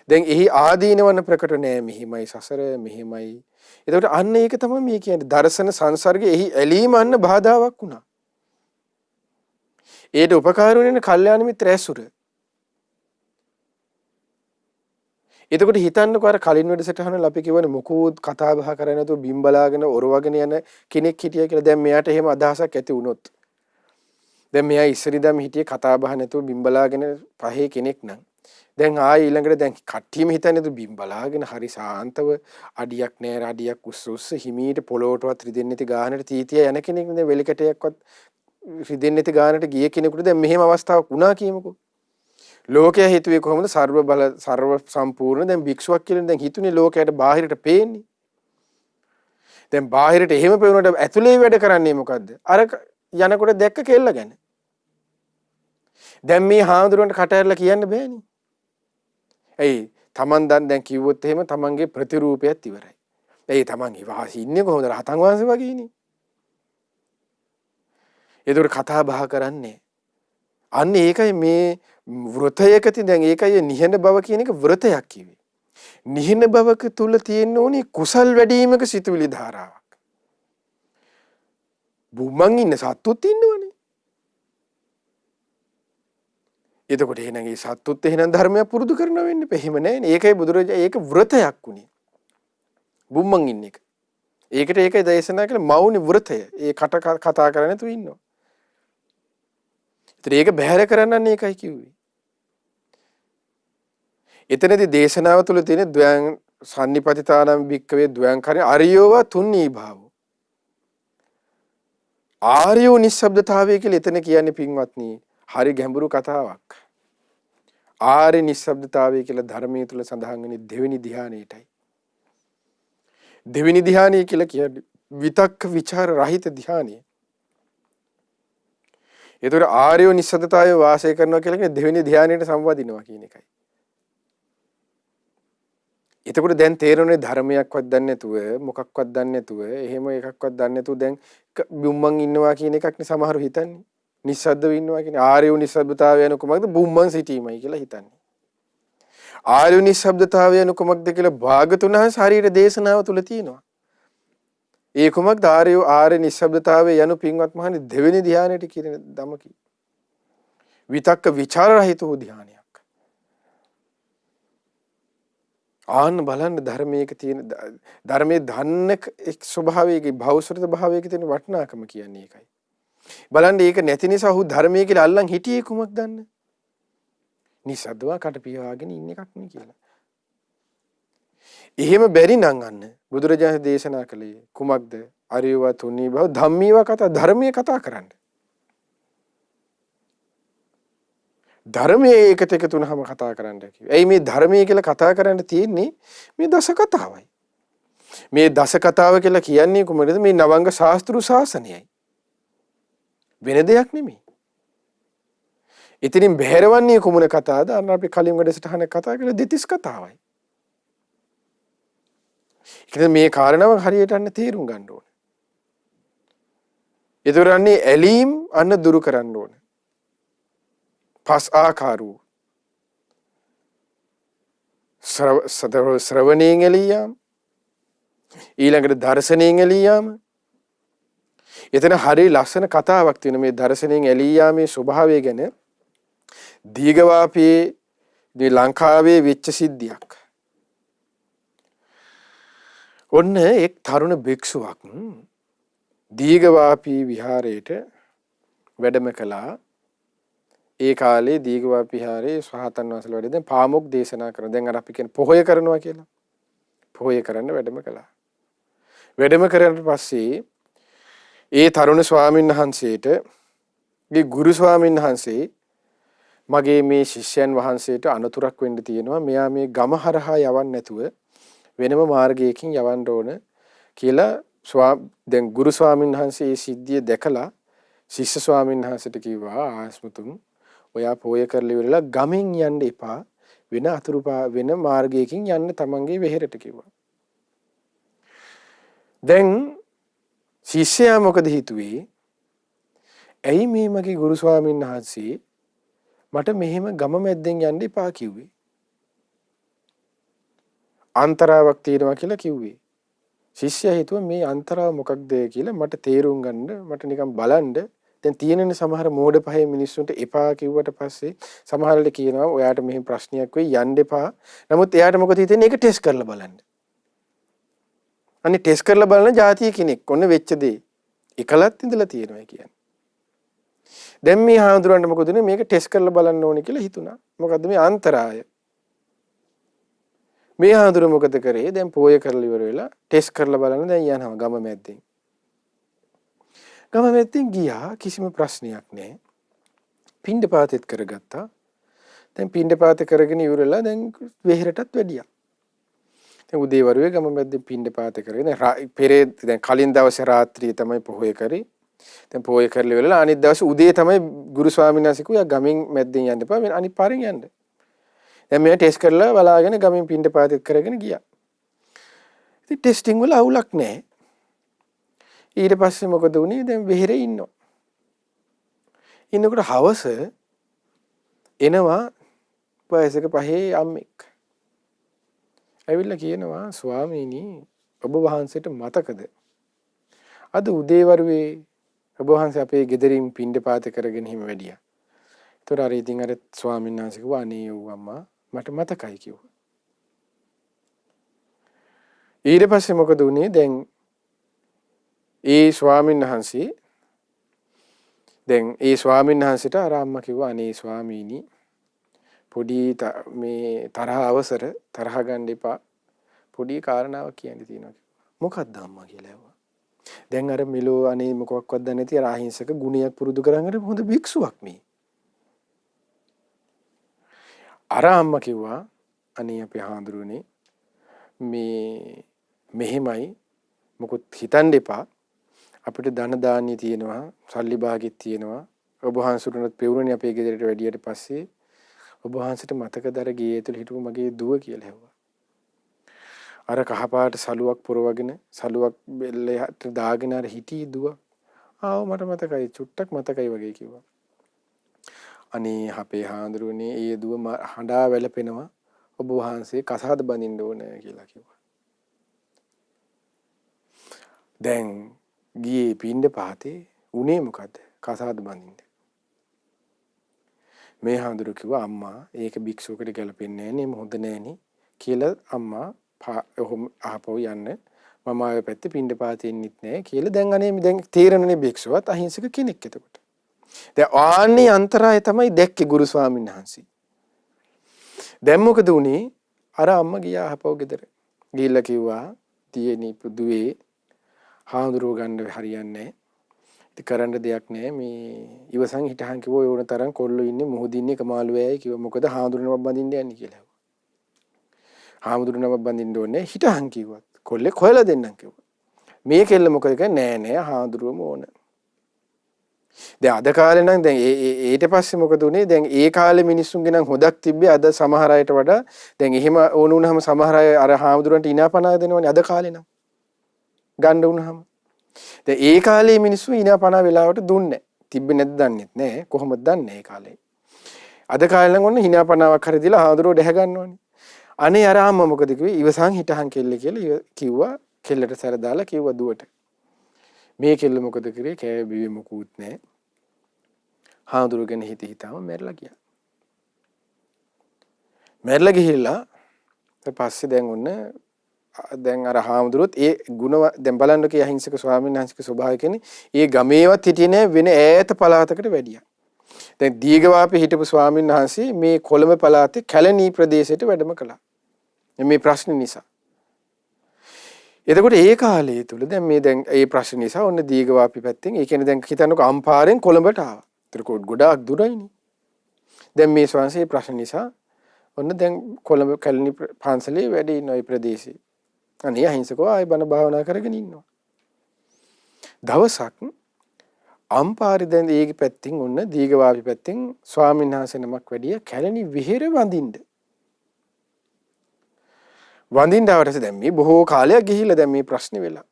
දැන් එහි ආදීනවන ප්‍රකට නෑ මෙහිමයි සසර මෙහිමයි. එතකොට අන්න ඒක තමයි මේ කියන්නේ දර්ශන සංසර්ගයේ එහි ඇලීම අන්න බාධාවක් වුණා. ඒට උපකාර වෙන කල්යාණ මිත්‍ර ඇසුර. එතකොට හිතන්නකෝ අර කලින් වැඩසටහන අපි කියවනේ මොකෝත් කතා බහ කරන්නේ නැතුව බිම් බලාගෙන ඔරවගෙන යන කෙනෙක් හිටියා කියලා. දැන් මෙයාට එහෙම අදහසක් ඇති වුණොත් දැන් මෙයා ඉස්සරිදම හිටියේ කතා බහ නැතුව බිම් බලාගෙන පහේ කෙනෙක් නම් දැන් ආයෙ ඊළඟට දැන් කට්ටියම හිතන්නේ තු බිම් බලාගෙන හරි සාන්තව අඩියක් නෑ අඩියක් උස්ස හිමීට පොළොවටවත් රිදෙන්නේ නැති ගානට තීතිය යන කෙනෙක් නේ වෙලි කැටයක්වත් රිදෙන්නේ නැති ගානට ගිය කෙනෙකුට දැන් මෙහෙම අවස්ථාවක් වුණා කියමුකෝ. ලෝකයා හිතුවේ කොහොමද සර්ව සම්පූර්ණ දැන් භික්ෂුවක් කියලා දැන් හිතුනේ ලෝකයට බාහිරට පේන්නේ. දැන් බාහිරට එහෙම පේනකොට ඇතුලේ වැඩ කරන්නේ මොකද්ද? අර යනකොට දැක්ක කෙල්ල ගැන. දැන් මේ හාමුදුරන්ට කට ඇරලා කියන්න බෑනේ. ඇයි තමන් දැන් කිව්වොත් එහෙම තමන්ගේ ප්‍රතිරූපයත් ඉවරයි. ඇයි තමන් ඉවාසි ඉන්නේ කොහොමද රහතන් වහන්සේ වගේනේ. ඒතකොට කතා බහ කරන්නේ. අන්න ඒකයි මේ වෘතයකදී දැන් ඒකයි නිහඬ බව කියන එක වෘතයක් කිව්වේ. නිහඬ බවක තුල තියෙන ඕනි කුසල් වැඩිවීමක සිතුවිලි ධාරාවක්. බුම්මන් ඉන්න සත්තුත් ඉන්නවනේ. එතකොට එහෙනම් ඒ සත්තුත් එහෙනම් ධර්මයක් පුරුදු කරනවා වෙන්නේ. එහෙම නෑනේ. ඒකයි බුදුරජාණන් ඒක වෘතයක් උනේ. බුම්මන් ඉන්න එක. ඒකට ඒකයි දේශනා කළේ මෞනි වෘතය. ඒ කතා කරන්නේ තු ඉන්නවා. ඒතර ඒක බැහැර කරන්න ඒකයි කිව්වේ. එතනදී දේශනාව තුළ තියෙන ද්වයං සම්නිපතිතානම් භික්කවේ ද්වයං කරේ අරියෝවා තුන්නී භාවෝ. ආර්යෝ නිස්සබ්දතාවය කියලා එතන කියන්නේ පින්වත්නි හරි ගැඹුරු කතාවක්. ආර්ය නිස්සබ්දතාවය කියලා ධර්මයේ තුල සඳහන් වෙන්නේ දෙවෙනි ධ්‍යානෙටයි. දෙවෙනි ධ්‍යානය කියලා කියන්නේ විතක්ක ਵਿਚාර රහිත ධ්‍යානය. ඒතර ආර්යෝ නිස්සබ්දතාවයේ වාසය කරනවා කියලා කියන්නේ දෙවෙනි ධ්‍යානෙට සම්වදිනවා කියන එකයි. එතකොට දැන් තේරෙන්නේ ධර්මයක්වත් දන්නේ නැතුව මොකක්වත් දන්නේ නැතුව එහෙම එකක්වත් දන්නේ නැතුව දැන් බුම්මන් ඉන්නවා කියන එකක් නේ සමහරව හිතන්නේ. නිස්සද්දව ඉන්නවා කියන්නේ ආර්ය නිස්සබ්දතාවය යන කුමක්ද බුම්මන් සිටීමයි කියලා හිතන්නේ. ආර්ය නිස්සබ්දතාවය යන කුමක්ද කියලා භාගතුන් වහන්සේ හරියට දේශනාව තුල තියෙනවා. ඒ කුමක්ද ආර්ය නිස්සබ්දතාවය යන පින්වත් මහණනි දෙවෙනි ධ්‍යානයට කියන ධමකි. විතක්ක ਵਿਚාර රහිත වූ ධ්‍යානයක්. ආන්න බලන්න ධර්මයක තියෙන ධර්මයේ ධන්න ස්වභාවයේ භෞසෘත භාවයක තියෙන වටිනාකම කියන්නේ ඒකයි. බලන්න ඒක නැති නිසා ඔහු ධර්මයේ කියලා අල්ලන් හිටියේ කුමක් දන්න? නිසද්දව කට පියාගෙන ඉන්න එකක් නේ කියලා. එහෙම බැරි නම් අන්න බුදුරජාණන් දේශනා කළේ කුමක්ද? අරියවා තුනී බව ධම්මීවා කතා ධර්මයේ කතා කරන්න. ධර්මයේ එකට එකතු වුණාම කතා කරන්න කිව්වේ. ඇයි මේ ධර්මයේ කියලා කතා කරන්න තියෙන්නේ මේ දස කතාවයි. මේ දස කතාව කියලා කියන්නේ කොහොමද? මේ නවංග ශාස්ත්‍රු ශාසනයයි. වෙන දෙයක් නෙමෙයි. ඉතින් බහැරවන්නේ කොමුණ කතාවද? අන්න අපි කලින් වැඩසටහන කතා කළා දෙතිස් කතාවයි. ඒකද මේ කාරණාව හරියට අන්න තේරුම් ගන්න ඕනේ. ඒතරන්නේ ඇලීම් අන්න දුරු කරන්න ඕනේ. පස් ආකාරෝ ශ්‍රවණයෙන් එළියාම ඊළඟට දර්ශනයෙන් එළියාම එතන හරිය ලස්සන කතාවක් තියෙන මේ දර්ශනයෙන් එළියාමේ ස්වභාවය ගැන දීඝවාපී මේ ලංකාවේ වෙච්ච සිද්ධියක්. ඔන්න එක් තරුණ භික්ෂුවක් දීඝවාපී විහාරයට වැඩම කළා. ඒ කාලේ දීඝවාපී විහාරයේ සහතන් වහන්සේලා වැඩ දැන් පාමුක් දේශනා කරන දැන් අර අපි කියන පොහොය කරනවා කියලා. පොහොය කරන්න වැඩම කළා. වැඩම කරලා පස්සේ ඒ තරුණ ස්වාමීන් වහන්සේට මේ ගුරු ස්වාමීන් වහන්සේ මගේ මේ ශිෂ්‍යයන් වහන්සේට අනතුරක් වෙන්න තියෙනවා. මෙයා මේ ගම හරහා යවන්න නැතුව වෙනම මාර්ගයකින් යවන්න ඕන කියලා දැන් ගුරු ස්වාමීන් වහන්සේ මේ සිද්ධිය දැකලා ශිෂ්‍ය ස්වාමීන් වහන්සේට කිව්වා ආස්මතුන් ඔයා පොය කරලා ඉවරලා ගමෙන් යන්න එපා වෙන වෙන මාර්ගයකින් යන්න තමන්ගේ වෙහෙරට කිව්වා. දැන් ශිෂ්‍යයා මොකද හිතුවේ? ඇයි මේ මගේ ගුරු ස්වාමීන් වහන්සේ මට මෙහෙම ගම මැද්දෙන් යන්න එපා කිව්වේ? අන්තරාවක් තියෙනවා කියලා කිව්වේ. ශිෂ්‍යයා හිතුවා මේ අන්තරාව මොකක්ද කියලා මට තේරුම් ගන්න මට නිකන් බලන්න. දැන් තියෙනනේ සමහර මෝඩ පහේ මිනිස්සුන්ට එපා කිව්වට පස්සේ සමහරවිට කියනවා ඔයාට මෙහෙම ප්‍රශ්නයක් වෙයි යන්න එපා. නමුත් එයාට මොකද හිතෙන්නේ ඒක ටෙස්ට් කරලා බලන්න. අනේ ටෙස්ට් කරලා බලන જાතිය කෙනෙක් ඔන්න වෙච්ච දේ. එකලත් ඉඳලා තියෙනවා කියන්නේ. දැන් මේ හාමුදුරන්ට මොකද උනේ මේක ටෙස්ට් කරලා බලන්න ඕනේ කියලා හිතුණා. මොකද්ද මේ අන්තරාය? මේ හාමුදුර මොකද කරේ? දැන් පෝය කරලා ඉවර වෙලා ටෙස්ට් කරලා බලන්න දැන් යනවා ගම මැද්දෙන්. ගම මැද්දෙන් ගියා කිසිම ප්‍රශ්නයක් නැහැ. පින්ඩපාතෙත් කරගත්තා. දැන් පින්ඩපාත කරගෙන ඉවරලා දැන් වෙහෙරටත් වැඩියා. දැන් උදේ වරුවේ ගම මැද්දෙන් පින්ඩපාත කරගෙන පෙරේ දැන් කලින් දවසේ රාත්‍රියේ තමයි පොහොය කරේ. දැන් පොහොය කරලා ඉවරලා අනිත් දවසේ උදේ තමයි ගුරු ස්වාමීන් වහන්සේ කිව්වා ගමින් මැද්දෙන් යන්න එපා අනිත් පාරෙන් යන්න. දැන් මම ටෙස්ට් කරලා බලාගෙන ගමින් පින්ඩපාතෙත් කරගෙන ගියා. ඉතින් ටෙස්ටිං වල අවුලක් නැහැ. ඊට පස්සේ මොකද වුනේ දැන් වෙහෙරේ ඉන්නවා. ඉන්නකොට හවස එනවා වයසක පහේ අම්මෙක්. ඇවිල්ලා කියනවා ස්වාමීනි ඔබ වහන්සේට මතකද? අද උදේ වරුවේ ඔබ වහන්සේ අපේ ගෙදරින් පින්ඩපාත කරගෙන හිම වැඩියා. ඒතර අර ඉතින් අර ස්වාමීන් වහන්සේ කිව්වා අනේ ඔව් අම්මා මට මතකයි කිව්වා. ඊට පස්සේ මොකද වුනේ දැන් ඒ ස්වාමීන් වහන්සේ දැන් ඒ ස්වාමීන් වහන්සේට අර අම්මා කිව්වා අනේ ස්වාමීනි පොඩි මේ තරහ අවසර තරහ ගන්න එපා පොඩි කාරණාවක් කියන්න තියෙනවා කිව්වා. මොකක්ද අම්මා කියලා ඇහුවා. දැන් අර මිලෝ අනේ මොකක්වත් දන්නේ නැති අර අහිංසක ගුණයක් පුරුදු කරගෙන හොඳ භික්ෂුවක් මේ. අර අම්මා කිව්වා අනේ අපේ හාමුදුරනේ මේ මෙහෙමයි මොකොත් හිතන්න එපා අපිට ධන දාන්නේ තියෙනවා සල්ලි භාගෙත් තියෙනවා ඔබ වහන්සේටත් පෙවුරනේ අපේ ගෙදරට වැඩියට පස්සේ ඔබ වහන්සේට මතකද අර ගේ ඇතුළේ හිටපු මගේ දුව කියලා ඇහුවා. අර කහපාට සලුවක් පුරවගෙන සලුවක් බෙල්ලට දාගෙන අර හිටී දුව. ආව මට මතකයි චුට්ටක් මතකයි වගේ කිව්වා. අනේ අපේ හාමුදුරනේ ඒ දුව හඬා වැළපෙනවා ඔබ වහන්සේ කසාද බඳින්න ඕන කියලා කිව්වා. දැන් ගියේ පින්ඩපාතේ උනේ මොකද? කසාද බඳින්න. මේ හාමුදුරුවෝ කිව්වා අම්මා ඒක භික්ෂුවකට ගැලපෙන්නේ නැහැ නේ හොඳ නෑනේ කියලා අම්මා ඔහොම ආපහු යන්න මම ආයෙ පැත්තේ පින්ඩපාතේ ඉන්නෙත් නැහැ කියලා දැන් අනේ දැන් තේරෙනනේ භික්ෂුවත් අහිංසක කෙනෙක් එතකොට. දැන් ආන්නේ අන්තරාය තමයි දැක්කේ ගුරු ස්වාමීන් වහන්සේ. දැන් මොකද උනේ? අර අම්මා ගියා ආපහු ගෙදර. ගිහිල්ලා කිව්වා "තියෙනි පුදුවේ හාමුදුරුවෝ ගන්න හරියන්නේ නැහැ. ඉතින් කරන්න දෙයක් නැහැ මේ ඉවසන් හිටහන් කිව්වෝ ඕන තරම් කොල්ලෝ ඉන්නේ මොහොදින්නේ කමාලු වෑයි කිව්වා මොකද හාමුදුරුවෝ නම බඳින්න යන්නේ කියලා. හාමුදුරුවෝ නම බඳින්න ඕනේ හිටහන් කිව්වත් කොල්ලෙක් හොයලා දෙන්නම් කිව්වා. මේ කෙල්ල මොකද කියන්නේ නෑ නෑ හාමුදුරුවෝම ඕන. දැන් අද කාලේ නම් දැන් ඊට පස්සේ මොකද උනේ දැන් ඒ කාලේ මිනිස්සුන්ගේ නම් හොදක් තිබ්බේ අද සමහර අයට වඩා දැන් එහෙම ඕන වුණාම සමහර අය අර හාමුදුරුවන්ට ඉනාපනා දෙනවනේ අද කාලේ නම් ගන්න වුණාම දැන් ඒ කාලේ මිනිස්සු ඉනාපනා වෙලාවට දුන්නේ තිබ්බේ නැද්ද දන්නෙත් නෑ කොහොමද දන්නේ ඒ කාලේ අද කාලේ නම් ඔන්න ඉනාපනාවක් හරි දීලා හාමුදුරුවෝ දැහ ගන්නවනේ අනේ අර අම්මා මොකද කිව්වේ ඉවසන් හිටහන් කෙල්ල කියලා කිව්වා කෙල්ලට සැර දාලා කිව්වා දුවට මේ කෙල්ල මොකද කරේ කෑ බිවි මොකුත් නෑ හාමුදුරුවෝ ගැන හිතාම මැරලා ගියා මැරලා ගිහිල්ලා ඊට පස්සේ දැන් ඔන්න දැන් අර හාමුදුරුවොත් ඒ ಗುಣ දැන් බලන්නකෝ අහිංසක ස්වාමීන් වහන්සේගේ ස්වභාවය කියන්නේ ඒ ගමේවත් හිටියේ නෑ වෙන ඈත පළාතකට වැඩියා. දැන් දීඝවාපේ හිටපු ස්වාමීන් වහන්සේ මේ කොළඹ පළාතේ කැලණී ප්‍රදේශයට වැඩම කළා. මේ ප්‍රශ්න නිසා. එතකොට ඒ කාලයේ තුල දැන් මේ දැන් ඒ ප්‍රශ්න නිසා ඔන්න දීඝවාපි පැත්තෙන් ඒ කියන්නේ දැන් හිතන්නකෝ අම්පාරෙන් කොළඹට ආවා. ඒතර ගොඩාක් දුරයිනේ. දැන් මේ ස්වාමීන් ප්‍රශ්න නිසා ඔන්න දැන් කොළඹ කැලණී පන්සලේ වැඩ ඉන්න ওই ප්‍රදේශේ. අනේ අහිංසකව ආයෙ බණ භාවනා කරගෙන ඉන්නවා. දවසක් අම්පාරේ දැන් ඒකේ පැත්තෙන් ඔන්න දීඝවාපි පැත්තෙන් ස්වාමීන් වහන්සේ නමක් වැඩිය කැලණි විහෙර වඳින්න. වඳින්න ආවට දැන් මේ බොහෝ කාලයක් ගිහිල්ලා දැන් මේ ප්‍රශ්නේ වෙලා.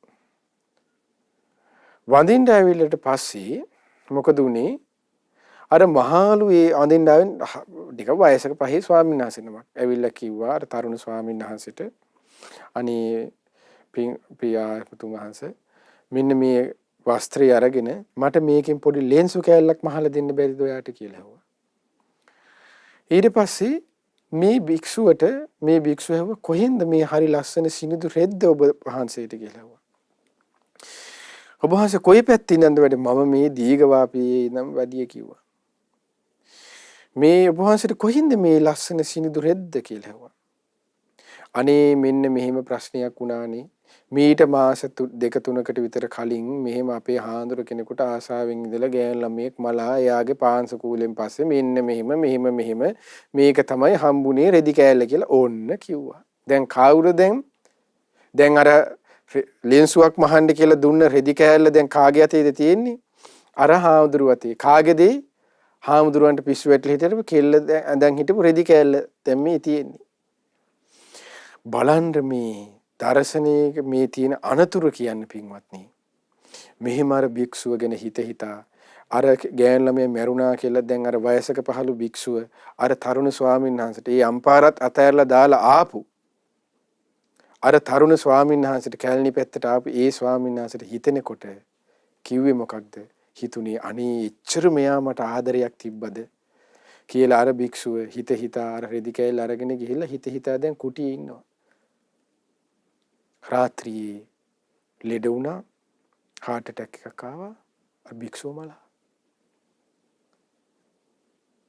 වඳින්න ආවිල්ලට පස්සේ මොකද උනේ? අර මහලු ඒ අඳින්න ආවෙන් ටික වයසක පහේ ස්වාමීන් වහන්සේ නමක් ඇවිල්ලා කිව්වා අර තරුණ ස්වාමීන් වහන්සේට අනේ පියා පුතුන් වහන්සේ මෙන්න මේ වස්ත්‍රය අරගෙන මට මේකෙන් පොඩි ලේන්සු කෑල්ලක් මහලා දෙන්න බැරිද ඔයාට කියලා ඇහුවා. ඊට පස්සේ මේ භික්ෂුවට මේ භික්ෂුව ඇහුවා කොහෙන්ද මේ හරි ලස්සන සිනිඳු රෙද්ද ඔබ වහන්සේට කියලා ඇහුවා. ඔබ වහන්සේ කොයි පැත්තේ ඉඳන්ද වැඩ මම මේ දීඝවාපියේ ඉඳන් වැඩිය කිව්වා. මේ ඔබ වහන්සේට කොහින්ද මේ ලස්සන සිනිඳු රෙද්ද කියලා ඇහුවා. අනේ මෙන්න මෙහෙම ප්‍රශ්නයක් වුණානේ. මීට මාස 2-3කට විතර කලින් මෙහෙම අපේ හාමුදුර කෙනෙකුට ආසාවෙන් ඉඳලා ගෑන් ළමයෙක් මලා එයාගේ පාංශ කූලෙන් පස්සේ මෙන්න මෙහෙම මේක තමයි හම්බුනේ රෙදි කෑල්ල කියලා ඕන්න කිව්වා. දැන් කවුරු දැන් අර ලෙන්සුවක් මහන්න කියලා දුන්න රෙදි කෑල්ල දැන් කාගේ අතේද තියෙන්නේ? අර හාමුදුරුව අතේ. කාගේද? හාමුදුරුවන්ට පිස්සු වැටලා හිටියම කෙල්ල දැන් හිටපු රෙදි කෑල්ල දැන් මේ තියෙන්නේ. බලන්න මේ දර්ශනයේ මේ තියෙන අනතුරු කියන්න පින්වත්නි. මෙහිම අර භික්ෂුව ගැන හිතා අර ගෑන් ළමයා මැරුණා කියලා දැන් අර වයසක පහළු භික්ෂුව අර තරුණ ස්වාමීන් වහන්සේට ඒ අම්පාරත් අතහැරලා දාලා ආපු අර තරුණ ස්වාමීන් වහන්සේට කැලණි පැත්තට ආපු ඒ ස්වාමීන් වහන්සේට හිතෙනකොට කිව්වේ මොකක්ද? හිතුනේ අනේ එච්චර මෙයා මට ආදරයක් තිබ්බද කියලා අර භික්ෂුව හිතා අර රෙදි කෑල්ල අරගෙන ගිහිල්ලා හිතා දැන් කුටියේ ඉන්නවා. රාත්‍රියේ ලෙඩ වුණා, heart attack එකක් ආවා අර භික්ෂුව මලා.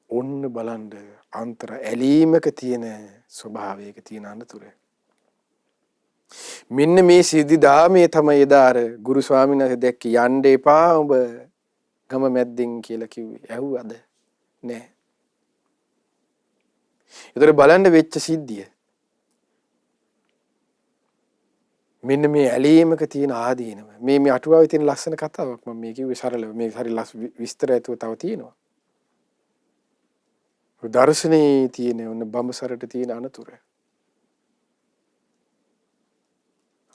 ඔන්න බලන්න අන්තර ඇලීමක තියෙන ස්වභාවයක තියෙන අනතුර. මෙන්න මේ සිද්ධාමයේ තමයි එදා අර ගුරු ස්වාමීන් වහන්සේ දැක්ක යන්න එපා ඔබ ගම මැද්දෙන් කියලා කිව්වේ. ඇහුවද? නෑ. ඒතර බලන්න වෙච්ච සිද්ධිය. මෙන්න මේ ඇලීමක තියෙන ආදීනම මේ අටුවාවේ තියෙන ලස්සන කතාවක් මම මේ කිව්වේ සරලව මේ හරි විස්තර ඇතුව තව තියෙනවා. දර්ශනේ තියෙන ඔන්න බඹසරට තියෙන අනතුර.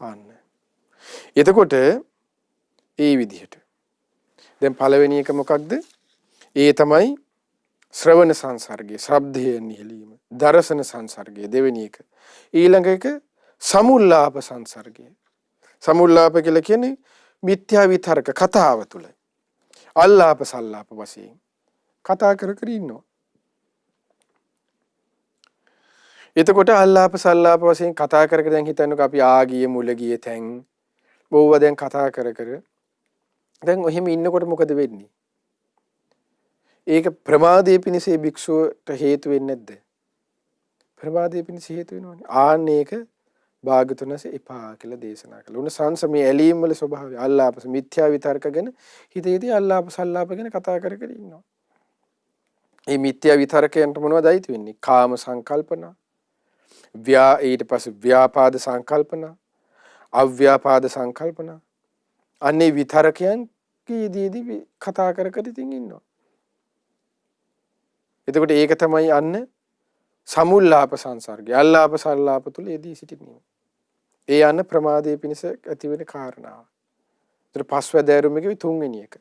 අන්න. එතකොට ඒ විදිහට දැන් පළවෙනි එක මොකක්ද? ඒ තමයි ශ්‍රවණ සංසර්ගය, ශබ්දයෙන් නිහලීම. දර්ශන සංසර්ගය දෙවෙනි එක. ඊළඟ එක සමුල්ලාප සංසර්ගය. සමුල්ලාප කියලා කියන්නේ මිත්‍යා විතර්ක කතාව තුල. අල්ලාප සල්ලාප වශයෙන් කතා කර ඉන්නවා. එතකොට අල්ලාප සල්ලාප වශයෙන් කතා කර දැන් හිතන්නකෝ අපි ආගියේ මුල ගියේ තැන් බොව්ව දැන් කතා කර දැන් ඔහෙම ඉන්නකොට මොකද වෙන්නේ? ඒක ප්‍රමාදයේ පිණිසේ භික්ෂුවට හේතු වෙන්නේ නැද්ද? ප්‍රමාදයේ පිණිස හේතු වෙනවනේ. ආන්න ඒක භාගතුනස එපා කියලා දේශනා කළා. උන සංසමේ ඇලීම් වල ස්වභාවය අල්ලාප මිත්‍යා විතර්ක ගැන හිතේදී අල්ලාප සල්ලාප ගැන කතා කර ඉන්නවා. මේ මිත්‍යා විතර්කයන්ට මොනවද අයිති වෙන්නේ? කාම සංකල්පන, ඊට පස්සේ ව්‍යාපාද සංකල්පන, අව්‍යාපාද සංකල්පන. අන්නේ විතර්කයන් කීදීදී කතා කර ඉතින් ඉන්නවා. එතකොට ඒක තමයි අන්න සමුල්ලාප සංසර්ගය. අල්ලාප සල්ලාප තුල එදී සිටින්නේ. ඒ යන ප්‍රමාදයේ පිණිස ඇති වෙන කාරණාව. ඒතර පස්වැදෑරුම එකේ තුන්වෙනි එක.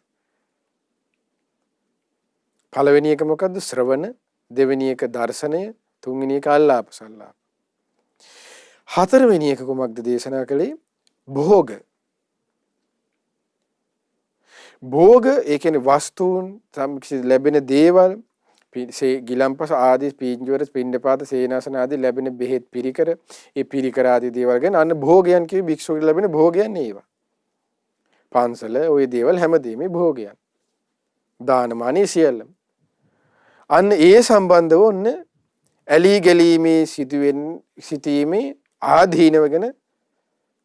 පළවෙනි එක මොකද්ද? ශ්‍රවණ, දෙවෙනි එක දර්ශනය, තුන්වෙනි එක අල්ලාප සල්ලාප. හතරවෙනි එක කොමක්ද දේශනා කළේ? භෝග. භෝග ඒ කියන්නේ වස්තුන් ලැබෙන දේවල් ගිලම්පස ආදී පීංජවර පින්ඩපාත සේනාසන ආදී ලැබෙන බෙහෙත් පිරිකර ඒ පිරිකර ආදී දේවල් ගැන අන්න භෝගයන් කිවි භික්ෂුවකට ලැබෙන භෝගයන් ඒවා. පන්සල ওই දේවල් හැමදේම භෝගයන්. දානමානී සියල්ලම. අන්න ඒ සම්බන්ධව ඔන්න ඇලී ගැලීමේ සිටීමේ ආදීනව ගැන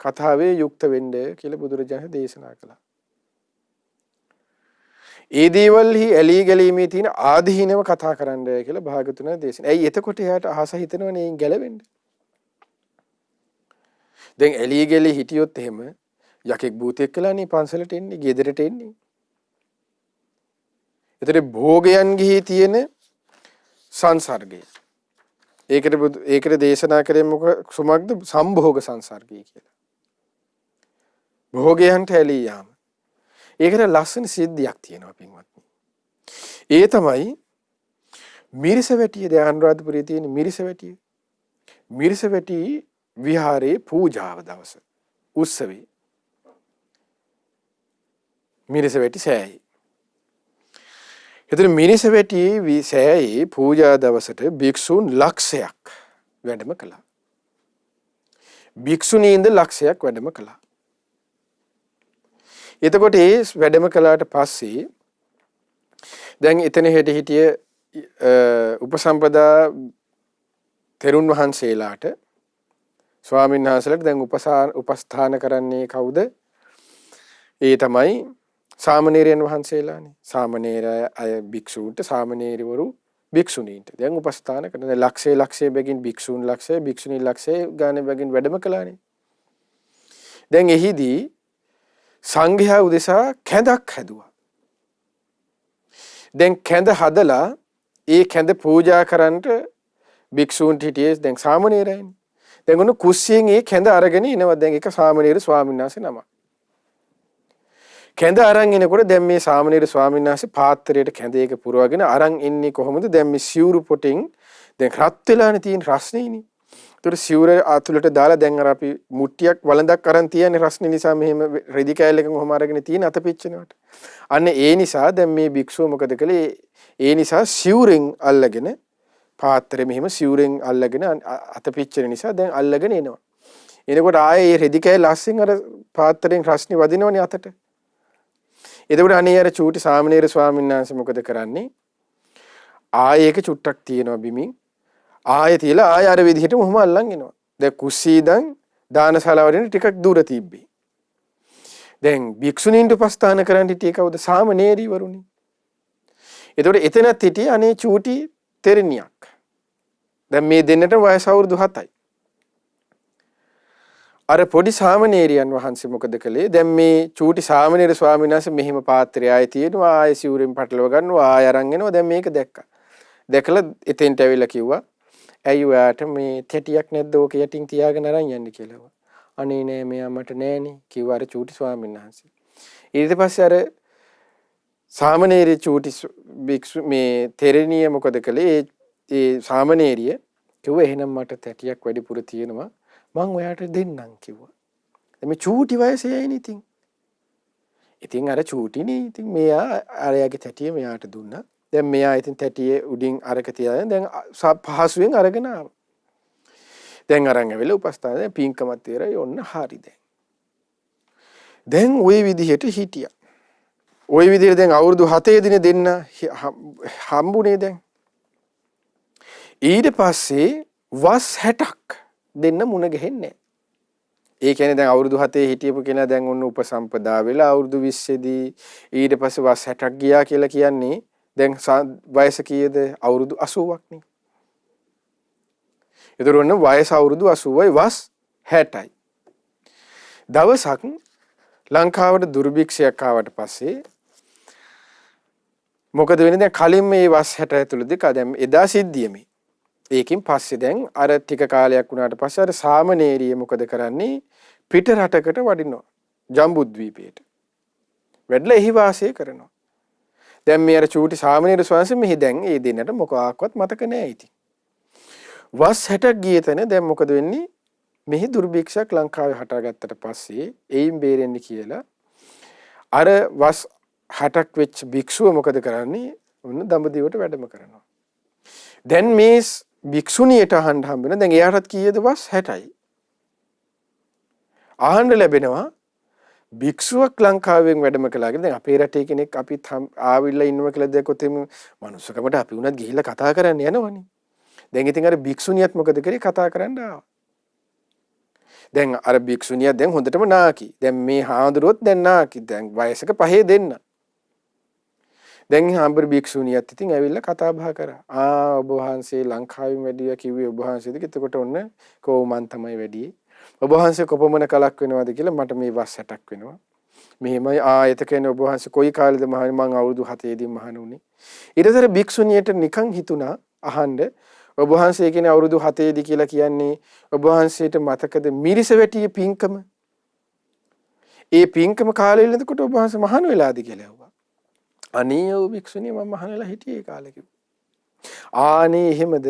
කතාවේ යුක්ත වෙන්න කියලා බුදුරජාණන් දේශනා කළා. ඒ දේවල්හි ඇලී ගැලීමේ තියෙන ආදීනව කතා කරන්න කියලා භාගතුන දේශනා. ඇයි එතකොට එයාට අහස හිතනවනේ එයින් ගැලවෙන්න. දැන් ඇලී ගැලී හිටියොත් එහෙම යකෙක් භූතෙක් කළානේ පන්සලට එන්නේ, ගෙදරට එන්නේ. ඒතර භෝගයන්ගෙහි තියෙන සංසර්ගය. ඒකට දේශනා කරේ මොකක්ද? සම්භෝග සංසර්ගය කියලා. භෝගයන්ට ඇලී යාම. ඒකට ලස්සන සිද්ධියක් තියෙනවා පින්වත්නි. ඒ තමයි මිරිසවැටිය. දැන් අනුරාධපුරයේ තියෙන මිරිසවැටිය. මිරිසවැටි විහාරයේ පූජාව දවස උත්සවේ මිරිසවැටි සෑයේ. එතන මිරිසවැටි සෑයේ පූජා දවසට භික්ෂූන් ලක්ෂයක් වැඩම කළා. භික්ෂුණීන්ද ලක්ෂයක් වැඩම කළා. එතකොට ඒ වැඩම කළාට පස්සේ දැන් එතන හිටිය උපසම්පදා තෙරුන් වහන්සේලාට ස්වාමීන් වහන්සේලාට දැන් උපස්ථාන කරන්නේ කවුද? ඒ තමයි සාමණේරයන් වහන්සේලානේ. සාමණේර අය භික්ෂූන්ට, සාමණේරවරු භික්ෂුණීන්ට දැන් උපස්ථාන කරන. දැන් ලක්ෂය බැගින් භික්ෂූන් ලක්ෂය, භික්ෂුණී ලක්ෂය ගානේ බැගින් වැඩම කළානේ. දැන් එහිදී සංඝයා උදෙසා කැඳක් හැදුවා. දැන් කැඳ හදලා ඒ කැඳ පූජා කරන්නට භික්ෂූන්ට හිටියේ දැන් සාමණේරයන්. දැන් උණු කුස්සියෙන් ඒ කැඳ අරගෙන එනවා. දැන් එක සාමණේර ස්වාමීන් වහන්සේ නම. කැඳ අරන් එනකොට දැන් මේ සාමණේර ස්වාමීන් වහන්සේ පාත්‍රයට කැඳ එක පුරවගෙන අරන් ඉන්නේ කොහොමද? දැන් මේ සිවුරු පොටින් දැන් රත් වෙලානේ තියෙන රස්නේනේ. ඒතර සිවුර අතුලට දාලා දැන් අර අපි මුට්ටියක් වළඳක් අරන් තියන්නේ රස්නේ නිසා මෙහෙම රෙදි කෑල්ලක කොහොම අරගෙන තියෙන අත පිච්චෙනවට. අන්න ඒ නිසා දැන් මේ භික්ෂුව මොකද කළේ? ඒ නිසා සිවුරෙන් අල්ලගෙන පාත්‍රෙ මෙහෙම සිවුරෙන් අල්ලගෙන අත පිච්චෙන නිසා දැන් අල්ලගෙන එනවා. එනකොට ආයේ මේ රෙදි කෑල්ල අස්සෙන් අර පාත්‍රයෙන් රස්නේ වදිනවනේ අතට. එතකොට අනේ අර චූටි සාමණේර ස්වාමීන් වහන්සේ මොකද කරන්නේ? ආයේ එක චුට්ටක් තියෙනවා බිමින්. ආයේ තියලා ආයේ අර විදිහටම ඔහොම අල්ලන් එනවා. දැන් කුස්සී ඉඳන් දානශාලාවට ටිකක් දුර තිබ්බේ. දැන් භික්ෂුණීන්ට උපස්ථාන කරන්න හිටියේ කවුද? සාමණේරීවරුනි. එතකොට එතනත් හිටියේ අනේ චූටි තෙරණියක්. දැන් මේ දෙන්නට වයස අවුරුදු 7යි. අර පොඩි සාමණේරියන් වහන්සේ මොකද කළේ? දැන් මේ චූටි සාමණේර ස්වාමීන් වහන්සේ මෙහිම පාත්‍රය ආයේ තියෙනවා. ආයේ සිවුරෙන් පටලව ගන්නවා. ආයේ අරන් එනවා. දැන් මේක දැක්කා. දැකලා එතෙන්ට ඇවිල්ලා කිව්වා, "ඇයි ඔයාට මේ තැටියක් නැද්ද? ඕක යටින් තියාගෙන අරන් යන්නේ" කියලා. "අනේ නෑ මෙයා මට නෑනේ" කිව්වා අර චූටි ස්වාමීන් වහන්සේ. ඊට පස්සේ අර සාමණේර චූටි භික්ෂු මේ තෙරණිය මොකද කළේ? ඒ සාමණේරිය කිව්වා, "එහෙනම් මට තැටියක් වැඩිපුර තියෙනවා. මං ඔයාට දෙන්නම්" කිව්වා. දැන් මේ චූටි වයසේ ඇයිනේ ඉතින්. ඉතින් අර චූටිනේ ඉතින් මෙයා අරයාගේ තැටිය මෙයාට දුන්නා. දැන් මෙයා ඉතින් තැටියේ උඩින් අරක තියාගෙන දැන් පහසුවෙන් අරගෙන ආවා. දැන් අරන් ඇවිල්ලා උපස්ථානයේ පින්කමත් ඉවරයි. ඔන්න හරි දැන්. දැන් ওই විදිහට හිටියා. ওই විදිහට දැන් අවුරුදු 7 දින දෙන්න හම්බුනේ දැන්. ඊට පස්සේ වස් 60ක් දෙන්න මුණ ගැහෙන්නේ. ඒ කියන්නේ දැන් අවුරුදු 7 හිටියපු කෙනා දැන් ඔන්න උපසම්පදා වෙලා අවුරුදු 20 දී ඊට පස්සේ වස් 60ක් ගියා කියලා කියන්නේ දැන් වයස කීයද? අවුරුදු 80ක් නේ. ඒතර ඔන්න වයස අවුරුදු 80යි වස් 60යි. දවසක් ලංකාවට දුර්භික්ෂයක් ආවට පස්සේ මොකද වෙන්නේ? දැන් කලින් මේ වස් 60 ඇතුළතදී දැන් එදා සිද්ධිය මේ. ඒකෙන් පස්සේ දැන් අර ටික කාලයක් වුණාට පස්සේ අර සාමණේරිය මොකද කරන්නේ? පිට රටකට වඩිනවා. ජම්බුද්වීපයට. වැඩලා එහි වාසය කරනවා. දැන් මේ අර චූටි සාමණේර ස්වාමීන් මෙහි දැන් ඒ දෙන්නට මොකක්වත් මතක නැහැ ඉතින්. වස් 60ක් ගිය තැන දැන් මොකද වෙන්නේ? මෙහි දුර්භික්ෂයක් ලංකාවේ හටගත්තට පස්සේ එයින් බේරෙන්න කියලා අර වස් 60ක් වෙච්ච භික්ෂුව මොකද කරන්නේ? ඔන්න දඹදිවට වැඩම කරනවා. දැන් මේ භික්ෂුණියට අහන්න හම්බ වෙන දැන් එයාටත් කීයද? වස් 60යි. අහන්න ලැබෙනවා භික්ෂුවක් ලංකාවෙන් වැඩම කළා කියලා. දැන් අපේ රටේ කෙනෙක් අපිත් ආවිල්ලා ඉන්නවා කියලා දැක්කොත් එimhe මනුස්සකමට අපි උනත් ගිහිල්ලා කතා කරන්න යනවනේ. දැන් ඉතින් අර භික්ෂුණියත් මොකද කරේ? කතා කරන්න ආවා. දැන් අර භික්ෂුණිය දැන් හොඳටම නාකි. දැන් මේ හාමුදුරුවොත් දැන් නාකි. දැන් වයසක පහේ දෙන්න. දැන් හාමුදුරු භික්ෂුණියත් ඉතින් ඇවිල්ලා කතා බහ කරා. ඔබ වහන්සේ ලංකාවෙන් වැඩියා කිව්වේ ඔබ වහන්සේද? එතකොට ඔන්න කොහොමන් තමයි වැඩියේ. ඔබ වහන්සේ කොපමණ කලක් වෙනවද කියලා මට මේ වස් 60ක් වෙනවා. මෙහෙමයි එතකනේ ඔබ වහන්සේ කොයි කාලෙද මහණනි? මං අවුරුදු 7 දී මහණ වුණේ. ඊටතර භික්ෂුණියට නිකන් හිතුණා අහන්න ඔබ වහන්සේ කියන්නේ අවුරුදු 7 දී කියලා කියන්නේ ඔබ වහන්සේට මතකද මිරිසවැටියේ පින්කම? ඒ පින්කම කාලෙ ඉඳන්කොට ඔබ වහන්සේ මහණ වෙලාද කියලා ඇහුවා. අනේ ඔව් භික්ෂුණිය මම මහණ වෙලා හිටියේ ඒ කාලේ කිව්වා. ආනේ එහෙමද?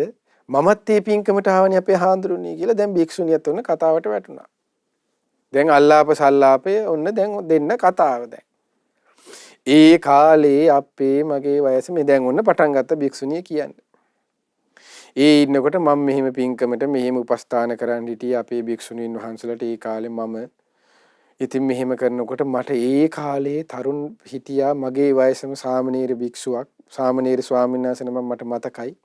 මමත් මේ පින්කමට ආවනේ අපේ හාමුදුරනේ කියලා දැන් භික්ෂුණියත් ඔන්න කතාවට වැටුණා. දැන් අල්ලාප සල්ලාපේ ඔන්න දැන් දෙන්න කතාව දැන්. ඒ කාලේ අපේ මගේ වයස මේ දැන් ඔන්න පටන් ගත්ත භික්ෂුණිය කියන්නේ. ඒ ඉන්නකොට මම මෙහෙම පින්කමට මෙහෙම උපස්ථාන කරන්න හිටියේ අපේ භික්ෂුණීන් වහන්සේලාට ඒ කාලේ මම ඉතින් මෙහෙම කරනකොට මට ඒ කාලේ තරුණ හිටියා මගේ වයසම සාමණේර භික්ෂුවක් සාමණේර ස්වාමීන් වහන්සේ නම මට මතකයි.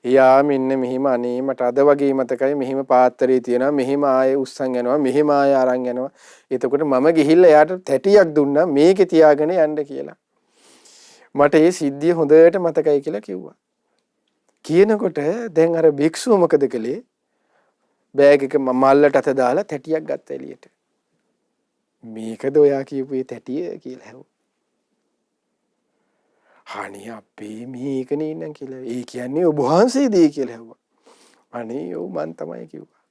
එයා මෙන්න මෙහිම අනේ මට අද වගේ මතකයි මෙහිම පාත්‍රයේ තියෙනවා මෙහිම ආයේ උස්සන් යනවා මෙහිම ආයේ අරන් යනවා. එතකොට මම ගිහිල්ලා එයාට තැටියක් දුන්නා මේකේ තියාගෙන යන්න කියලා. මට ඒ සිද්ධිය හොඳට මතකයි කියලා කිව්වා. කියනකොට දැන් අර භික්ෂුව මොකද කළේ? බෑග් එක මල්ලට අත දාලා තැටියක් ගත්ත එළියට. මේකද ඔයා කියපු ඒ තැටිය කියලා හැවුවා. අනේ අපේ මේකනේ ඉන්නම් කියලා. ඒ කියන්නේ ඔබ වහන්සේ දෙයි කියලා හැවුවා. අනේ ඔව් මං තමයි කිව්වා.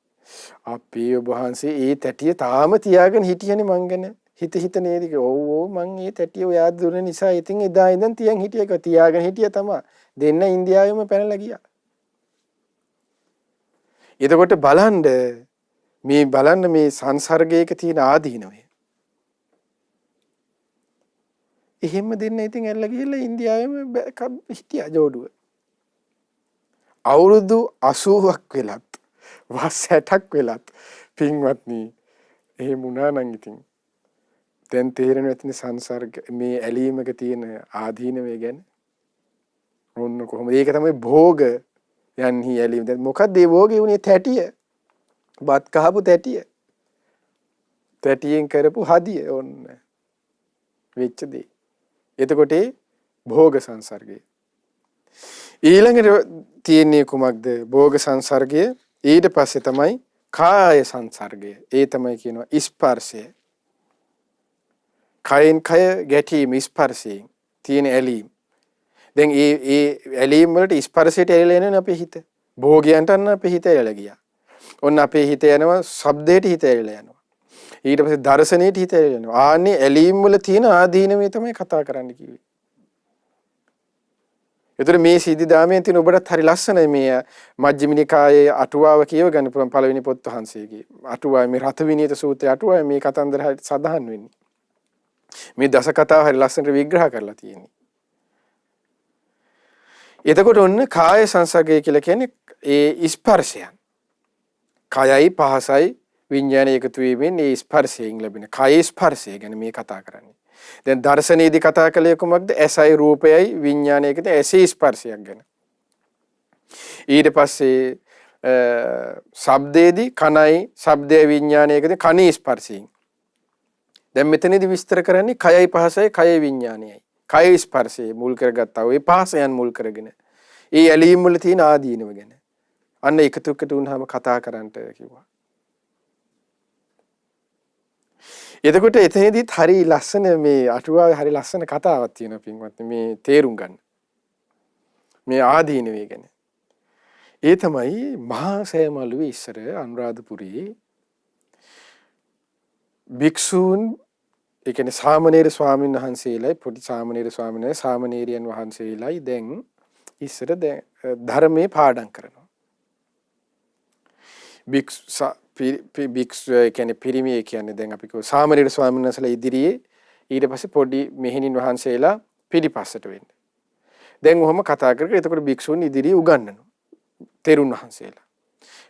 අපේ ඔබ වහන්සේ ඒ තැටිය තාම තියාගෙන හිටියනේ මං ගැන. හිත නේද කිව්වා. ඔව් ඔව් මං ඒ තැටිය ඔයා දුන්න නිසා ඉතින් එදා ඉඳන් තියන් හිටියක තියාගෙන හිටිය තමයි. දෙන්න ඉන්දියාවෙම පැනලා ගියා. එතකොට බලන්න මේ සංසර්ගයක තියෙන ආදීනවය. එහෙම දෙන්න ඉතින් ඇල්ල ගිහිල්ලා ඉන්දියාවෙම හිටියා ජෝඩුව. අවුරුදු 80ක් වෙලත් වස් 60ක් වෙලත් පින්වත්නි එහෙම වුණා නම් ඉතින් දැන් තේරෙනවා ඇතිනේ සංසර්ග මේ ඇලීමක තියෙන ආදීනවය ගැන. ඔන්න කොහොමද ඒක තමයි භෝග යන්නේ ඇලීම. දැන් මොකක්ද මේ භෝගේ උනේ? තැටිය. බත් කහපු තැටිය. තැටියෙන් කරපු හදිය ඔන්න වෙච්ච දේ. එතකොට භෝග සංසර්ගය. ඊළඟට තියෙන්නේ කුමක්ද? භෝග සංසර්ගය. ඊට පස්සේ තමයි කාය සංසර්ගය. ඒ තමයි කියනවා ස්පර්ශය. කයෙන් කය ගැටීම ස්පර්ශයෙන් තියෙන ඇලීම. දැන් ඒ ඇලීම් වලට ස්පර්ශයට ඇලිලා යනනේ අපේ හිත. භෝගයන්ට අන්න අපේ හිත ඇලිලා ගියා. ඔන්න අපේ හිත යනවා ශබ්දයට හිත ඇලිලා යනවා. ඊට පස්සේ දර්ශනයට හිත ඇලිලා යනවා. ආන්නේ ඇලීම් වල තියෙන ආදීනමේ තමයි කතා කරන්න කිව්වේ. ඒතර මේ සීදිදාමයෙන් තියෙන ඔබටත් හරි ලස්සනයි මේ මජ්ක්‍ධිම නිකායේ අටුවාව කියව ගන්න පුළුවන් පළවෙනි පොත් වහන්සේගේ. අටුවාවේ මේ රත විනීත සූත්‍රයේ අටුවාවේ මේ කතන්දර හරි සඳහන් වෙන්නේ. මේ දස කතාව හරි ලස්සනට විග්‍රහ කරලා තියෙන්නේ. එතකොට ඔන්න කාය සංසර්ගය කියලා කියන්නේ ඒ ස්පර්ශයන්. කයයි පහසයි විඥානය එකතු වීමෙන් ඒ ස්පර්ශයෙන් ලැබෙන කාය ස්පර්ශය ගැන මේ කතා කරන්නේ. දැන් දර්ශනයේදී කතා කළේ කොහොමද? ඇසයි රූපයයි විඥානයකද ඇසේ ස්පර්ශයක් ගැන. ඊට පස්සේ ශබ්දයේදී කනයි ශබ්දයේ විඥානයකද කනේ ස්පර්ශයෙන්. දැන් මෙතනදී විස්තර කරන්නේ කයයි පහසයි කයයි විඥානයයි. කය ස්පර්ශය මුල් කරගත්තා. ඔය පහසයන් මුල් කරගෙන ඒ ඇලීම් වල තියෙන ආදීනව ගැන අන්න එකතු වුණාම කතා කරන්නට කිව්වා. එතකොට එතනදිත් හරි ලස්සන මේ අටුවාවේ හරි ලස්සන කතාවක් තියෙනවා පින්වත්නි මේ තේරුම් ගන්න. මේ ආදීනවේ ගැන. ඒ තමයි මහා සෑමලුවේ ඉස්සර අනුරාධපුරයේ භික්ෂූන් ඒ කියන්නේ සාමණේර ස්වාමීන් වහන්සේලායි පොඩි සාමණේර ස්වාමීන් සාමණේරියන් වහන්සේලායි දැන් ඉස්සර ධර්මයේ පාඩම් කරනවා. භික්ෂු කියන්නේ පිරිමි කියන්නේ දැන් අපි කියව සාමණේර ස්වාමීන් වහන්සේලා ඉදිරියේ ඊට පස්සේ පොඩි මෙහෙණින් වහන්සේලා පිටිපස්සට වෙන්නේ. දැන් ඔහොම කතා කර කර එතකොට භික්ෂුන් ඉදිරියේ උගන්වනවා. තෙරුන් වහන්සේලා.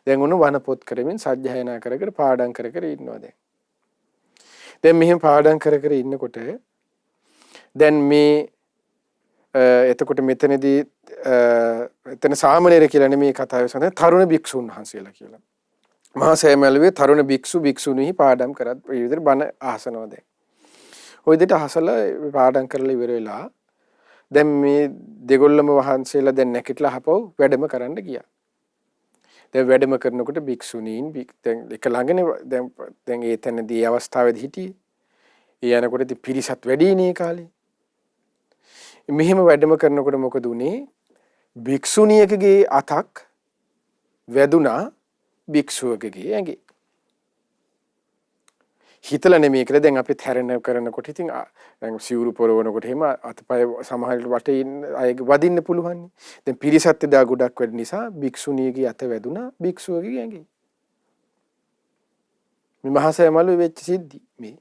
දැන් ඔන්න වන පොත් කරමින් සජ්ජායනා කර කර පාඩම් කර කර ඉන්නවා දැන්. දැන් මෙහෙම පාඩම් කර කර ඉන්නකොට දැන් මේ එතකොට මෙතනදී එතන සාමණේර කියලා නෙමේ කතාවේ සඳහන් තරුණ භික්ෂුන් වහන්සේලා කියලා. මහා සෑමලුවේ තරුණ භික්ෂු භික්ෂුණී පාඩම් කරත් ඒ විදිහට බණ අහසනවා දැන්. ওই විදිහට අහසලා පාඩම් කරලා ඉවර වෙලා දැන් මේ දෙගොල්ලම වහන්සේලා දැන් නැකිටලා හපව වැඩම කරන්න ගියා. දැන් වැඩම කරනකොට භික්ෂුණීන් දැන් එක ළඟනේ දැන් ඒ තැනදී අවස්ථාවේදී හිටියේ. ඒ යනකොට ඉතින් පිරිසත් වැඩිනේ කාලේ. මෙහෙම වැඩම කරනකොට මොකද උනේ? භික්ෂුණියකගේ අතක් වැදුනා භික්ෂුවකගේ ඇඟේ. හිතලා නෙමෙයි කියලා. දැන් අපි හැරෙන කරනකොට ඉතින් දැන් සිවුරු පොරවනකොට එහෙම අතපය සමහරවිට වටේ ඉන්න අය වදින්න පුළුවන්. දැන් පිරිසත් එදා ගොඩක් වැඩි නිසා භික්ෂුණියගේ අත වැදුනා භික්ෂුවගේ ඇඟේ. මේ මහසෑමලු වෙච්ච සිද්ධි මේ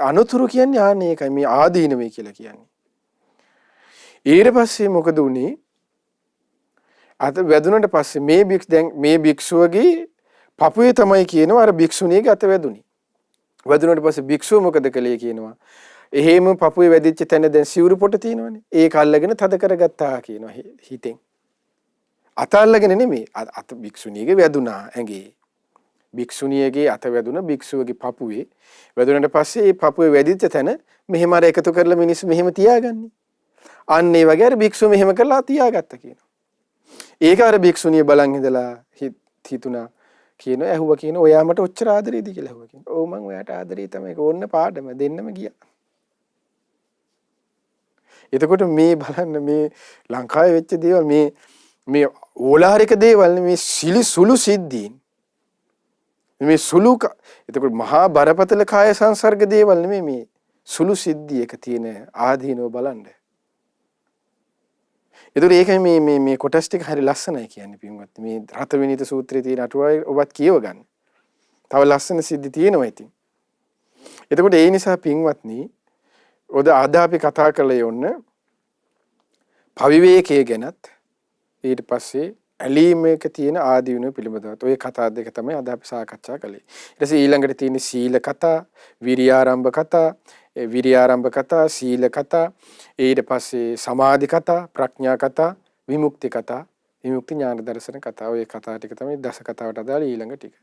අනුතුරු කියන්නේ ආන්නේ ඒකයි මේ ආදීනමයි කියලා කියන්නේ. ඊට පස්සේ මොකද උනේ? අත වැදුනට පස්සේ මේ භික්ෂුවගේ පපුවේ තමයි කියනවා අර භික්ෂුණියගේ අත වැදුනේ. වැදුනට පස්සේ භික්ෂුව මොකද කළේ කියනවා. එහෙම පපුවේ වැදිච්ච තැන දැන් සිවුරු පොට තියෙනවනේ. ඒක අල්ලගෙන තද කරගත්තා කියනවා හිතෙන්. අත අල්ලගෙන නෙමෙයි. අත භික්ෂුණියගේ වැදුනා ඇඟේ. භික්ෂුණියගේ අත වැදුන භික්ෂුවගේ පපුවේ වැදුනට පස්සේ ඒ පපුවේ වැදිච්ච තැන මෙහෙම අර එකතු කරලා මිනිස්සු මෙහෙම තියාගන්නේ. අන්න ඒ වගේ අර භික්ෂුව මෙහෙම කරලා තියාගත්තා කියනවා. ඒක අර භික්ෂුණිය බලන් ඉඳලා හිතුණා කියනවා ඇහුවා කියනවා ඔයා මට ඔච්චර ආදරේද කියලා ඇහුවා කියනවා. ඔව් මං ඔයාට ආදරේ තමයි. ඕන්න පාඩම දෙන්නම ගියා. එතකොට මේ බලන්න මේ ලංකාවේ වෙච්ච දේවල් මේ ඕලාරික දේවල් මේ සුළු සිද්ධීන් මේ සුළු එතකොට මහා බරපතල කාය සංසර්ග දේවල් නෙමෙයි මේ සුළු සිද්ධියක තියෙන ආදීනව බලන්න. ඒතර ඒකයි මේ කොටස් ටික හරි ලස්සනයි කියන්නේ පින්වත්. මේ රත විනීත සූත්‍රයේ තියෙන අටුවාවේ ඔබත් කියව ගන්න. තව ලස්සන සිද්ධි තියෙනවා ඉතින්. එතකොට ඒ නිසා පින්වත්නි ඔද අද අපි කතා කළේ යොන්න පවිවේකයේ ගැනත් ඊට පස්සේ ඇලීමක තියෙන ආදීනව පිළිබඳව. ඔය කතා දෙක තමයි අද අපි සාකච්ඡා කළේ. ඊට පස්සේ ඊළඟට තියෙන සීල කතා, විරියාරම්භ කතා, විරියාරම්භ කතා, සීල කතා, ඊට පස්සේ සමාධි කතා, ප්‍රඥා කතා, විමුක්ති කතා, විමුක්ති ඥාන දර්ශන කතා. ඔය කතා ටික තමයි දස කතාවට අදාළ ඊළඟ ටික.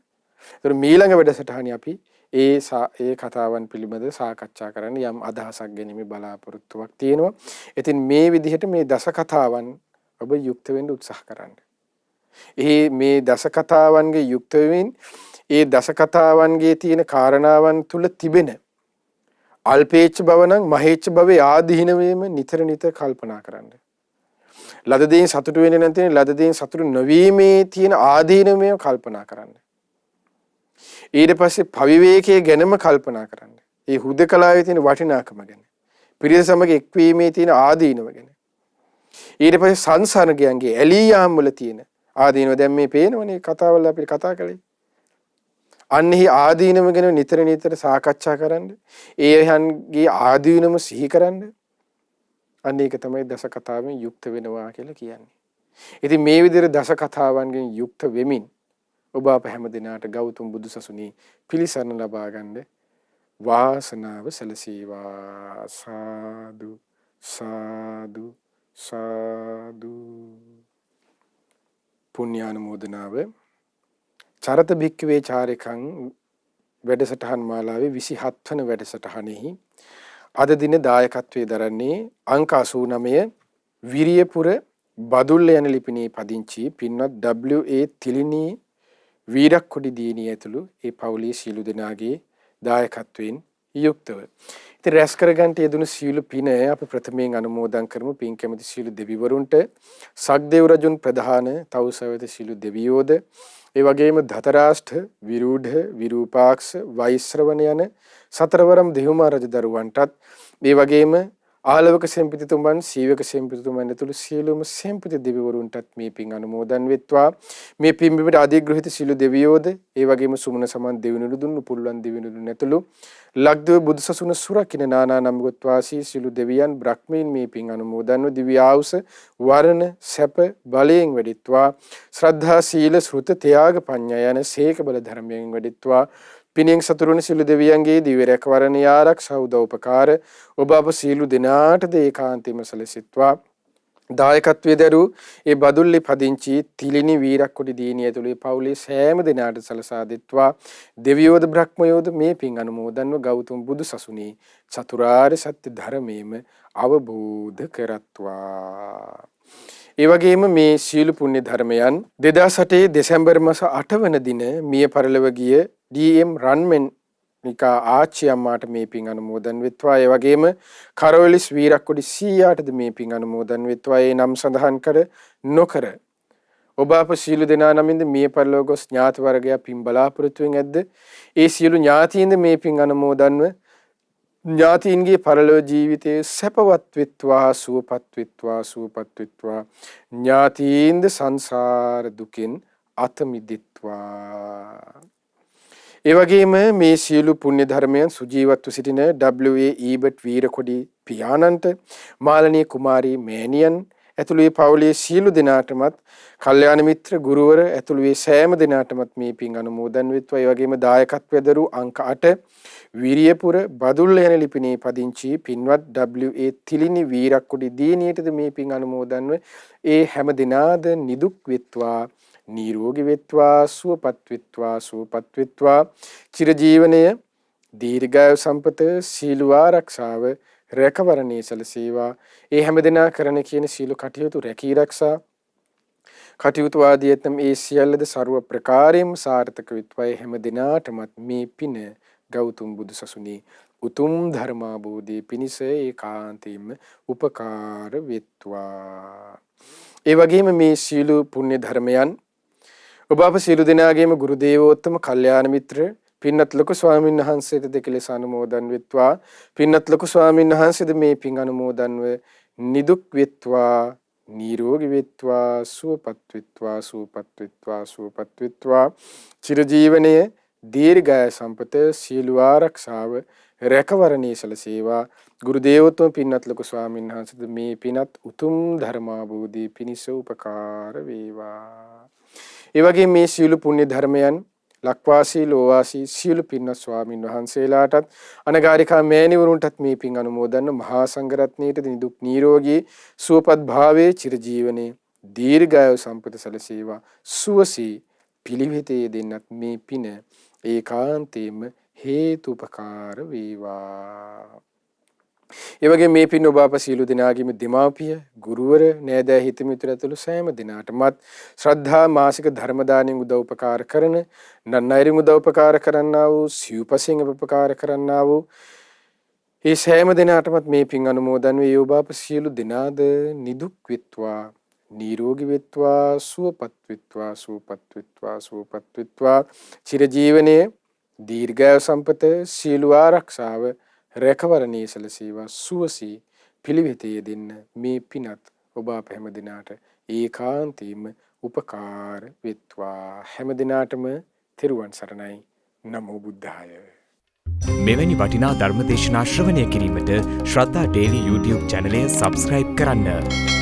ඒතර ඊළඟ වැඩසටහනේ අපි ඒ කතාවන් පිළිබඳව සාකච්ඡා කරන්න යම් අදහසක් ගැනීම බලාපොරොත්තුවක් තියෙනවා. ඉතින් මේ විදිහට මේ දස කතාවන් ඔබ යුක්ත වෙන්න උත්සාහ කරන්න. මේ දස කතාවන්ගේ යුක්ත වෙමින් ඒ දස කතාවන්ගේ තියෙන කාරණාවන් තුල තිබෙන අල්පේච්ඡ බව නම් මහේච්ඡ භවයේ ආදීනවේම නිතර කල්පනා කරන්න. ලද දෙයින් සතුටු වෙන්නේ නැති ලද දෙයින් සතුටු නොවීමේ තියෙන ආදීනවේම කල්පනා කරන්න. ඊට පස්සේ පවිවේකයේ ගැනම කල්පනා කරන්න. ඒ හුදකලාවේ තියෙන වටිනාකම ගැන. පිරිස සමග එක්වීමේ තියෙන ආදීනව ගැන. ඊට පස්සේ සංසර්ගයන්ගේ ඇලී යාම් වල තියෙන ආදීනව දැන් මේ පේනවනේ කතාවල අපි කතා කළේ. අන්නෙහි ආදීනම ගැන නිතර සාකච්ඡා කරන්න. ඒහන්ගේ ආදීනම සිහි කරන්න. අන්න ඒක තමයි දස කතාවෙන් යුක්ත වෙනවා කියලා කියන්නේ. ඉතින් මේ විදිහට දස කතාවන්ගෙන් යුක්ත වෙමින් ඔබ අප හැම දිනාට ගෞතම බුදුසසුනේ පිළිසරණ ලබා ගන්න වාසනාව සැලසේවා. සාදු සාදු සාදු. පුණ්‍යානුමෝදනාව චරත භික්ඛවේ චාරිකං වැඩසටහන් මාලාවේ 27 වන වැඩසටහනෙහි අද දින දායකත්වයේ දරන්නේ අංක 89 විරියපුර බදුල්ල යන ලිපිනේ පදිංචි පින්වත් W.A. තිලිනී වීරක්කොඩි දීනිය ඇතුළු ඒ පවුලේ සීලු දෙනාගේ දායකත්වයෙන් යුක්තව. ඉතින් රැස් කරගන්න යෙදුණු සීලු පින අපි ප්‍රථමයෙන් අනුමෝදන් කරමු. පින් කැමති සීලු දෙවිවරුන්ට සක්දේව රජුන් ප්‍රධාන තවුසවත සීලු දෙවියෝද ඒ වගේම ධතරාෂ්ඨ විරූඪ විරූපාක්ෂ වෛශ්‍රවණ යන සතරවරම් දෙව්මා රජ දරුවන්ටත් මේ වගේම ආලවක සෙම්පතිතුමන් සීවක සෙම්පතිතුමන් ඇතුළු සියලුම සෙම්පති දෙවිවරුන්ටත් මේ පින් අනුමෝදන් වෙත්වා. මේ පින් බිමට අධිග්‍රහිත සියලු දෙවියෝද ඒ වගේම සුමන සමන් දෙවිනුළු දුන්නු පුල්ලන් දෙවිනුළු ඇතුළු ලක්දිව බුදුසසුන සුරකින්න නානා නම්ගොත් වාසී සියලු දෙවියන් බ්‍රහ්මීන් මේ පින් අනුමෝදන්ව දිව්‍ය ආයුෂ වරණ සැප බලයෙන් වැඩිත්වා. ශ්‍රද්ධා සීල ශ්‍රුත ත්‍යාග පඤ්ඤා යන සීක බල ධර්මයෙන් වැඩිත්වා. පිනෙන් සතුරුන සියලු දෙවියන්ගේ දිව්‍ය රැකවරණ ආරක්ෂා උදව්පකාර ඔබ අප සියලු දෙනාටද ඒකාන්තයෙන්ම සැලසෙත්වා. දායකත්වයේ දරු ඒ බදුල්ලේ පදිංචි තිලිනි වීරක්කොඩි දීනිය ඇතුළේ පවුලේ සෑම දෙනාට සලසා දෙත්වා. දෙවියෝද බ්‍රහ්මයෝද මේ පින් අනුමෝදන්ව ගෞතම බුදු සසුනේ චතුරාර්ය සත්‍ය ධර්මයේම අවබෝධ කරත්වා. ඒ වගේම මේ සීල පුණ්‍ය ධර්මයන් 2008 දෙසැම්බර් මාස 8 වන දින මිය පරලොව ගිය DM රන්මෙන් නිකා ආච්චි අම්මාට මේ පින් අනුමෝදන් වෙත්වා. ඒ වගේම කරවලිස් වීරක්කොඩි සීයාටද මේ පින් අනුමෝදන් වෙත්වා. ඒ නම් සඳහන් කර නොකර ඔබ අප සියලු දෙනා නමින්ද මිය පරලොව ගොස් ඥාති වර්ගයා පින් බලාපොරොත්තු වෙමින් ඇද්ද? ඒ සියලු ඥාතීන්ද මේ පින් අනුමෝදන්ව ඥාතීන්ගේ පරලොව ජීවිතයේ සැපවත් වෙත්වා, සුවපත් වෙත්වා, සුවපත් වෙත්වා. ඥාතීන්ද සංසාර දුකෙන් අත මිදෙත්වා. ඒ වගේම මේ සියලු පුණ්‍ය ධර්මයන් සුජීවත්ව සිටින W.A. ඊබට් වීරකොඩි පියාණන්ට, මාලනී කුමාරී මෑණියන් ඇතුළු ඒ පවුලේ සියලු දෙනාටමත්, කල්යාණ මිත්‍ර ගුරුවර ඇතුළු ඒ සෑම දෙනාටමත් මේ පින් අනුමෝදන් වෙත්වා. ඒ වගේම දායකත්වයෙන් දරු අංක 8 විරියපුර බදුල්ල යන ලිපිනේ පදිංචි පින්වත් W.A. තිලිනි වීරකොඩි දියණියටද මේ පින් අනුමෝදන්ව ඒ හැම දිනාද නිදුක් වෙත්වා, නිරෝගී වෙත්වා, සුවපත් වෙත්වා, සුවපත් වෙත්වා. චිරජීවනය, දීර්ඝායු සම්පත, සීල ආරක්ෂාව, රැකවරණේ සැලසේවා. ඒ හැමදෙනා කරන කියන සීල කටයුතු රැකී ආරක්ෂා කටයුතු ආදී ඇතම් ඒ සියල්ලද ਸਰව ප්‍රකාරයෙන් සාර්ථක වෙත්වා. ඒ හැමදෙනාටමත් මේ පින ගෞතම බුදුසසුනේ උතුම් ධර්මාභෝධී පිණිස ඒකාන්තයෙන්ම උපකාර වෙත්වා. ඒ වගේම මේ සීල පුණ්‍ය ධර්මයන් ඔබ අප සියලු දෙනාගේම ගුරු දේවෝත්තම කල්යාණ මිත්‍ර පින්වත් ලොකු ස්වාමීන් වහන්සේට දෙකලෙස අනුමෝදන් වෙත්වා. පින්වත් ලොකු ස්වාමීන් වහන්සේද මේ පින් අනුමෝදන්ව නිදුක් වෙත්වා, නිරෝගී වෙත්වා, සුවපත් වෙත්වා, සුවපත් වෙත්වා, සුවපත් වෙත්වා. චිරජීවනයේ දීර්ඝාය සම්පත, සීල ආරක්ෂාව, රැකවරණේ සැලසේවා. ගුරු දේවෝත්තම පින්වත් ලොකු ස්වාමීන් වහන්සේද මේ පිනත් උතුම් ධර්මාභෝධී පිණිස උපකාර වේවා. ඒ වගේ මේ සීල පුණ්‍ය ධර්මයන් ලක්වාසී ලෝවාසී සීල පින්වත් ස්වාමින් වහන්සේලාටත්, අනගාരികා මෑණිවරුන්ටත් මේ පින් අනුමෝදන් මහා සංඝරත්නයේට නිදුක් නිරෝගී සුවපත් භාවයේ චිරජීවනයේ දීර්ඝායු සම්පත සැලසේවා. සුවසී පිළිවෙතේ දෙන්නත් මේ පින ඒකාන්තයෙන්ම හේතුපකාර වේවා. ඒ වගේ මේ පින් ඔබ අප සියලු දෙනාගේම දෙමාපිය, ගුරුවර, නෑදෑ හිත මිතුරු ඇතුළු සෑම දෙනාටමත් ශ්‍රද්ධා මාසික ධර්ම දාණයෙන් උදව් උපකාර කරන, නන්නයිරින් උදව් උපකාර කරන්නා වූ, සිව්පසෙන් උපකාර කරන්නා වූ ඒ සෑම දෙනාටමත් මේ පින් අනුමෝදන් වේ. ඔබ අප සියලු දෙනාද නිදුක් වෙත්වා, නිරෝගී වෙත්වා, සුවපත් වෙත්වා, සුවපත් වෙත්වා, සුවපත් වෙත්වා. චිරජීවනයේ දීර්ඝායු සම්පත, සීල ආරක්ෂාව, රැකවරණේ සැලසේවා. සුවසී පිළිවෙතේ දෙන්න මේ පිනත් ඔබ අප හැම දිනාට ඒකාන්තයෙන්ම උපකාර වෙත්වා. හැම දිනාටම තෙරුවන් සරණයි. නමෝ බුද්ධාය. මෙවැනි වටිනා ධර්ම දේශනා ශ්‍රවණය කිරීමට ශ්‍රද්ධා ඩේලි YouTube චැනලය සබ්ස්ක්‍රයිබ් කරන්න.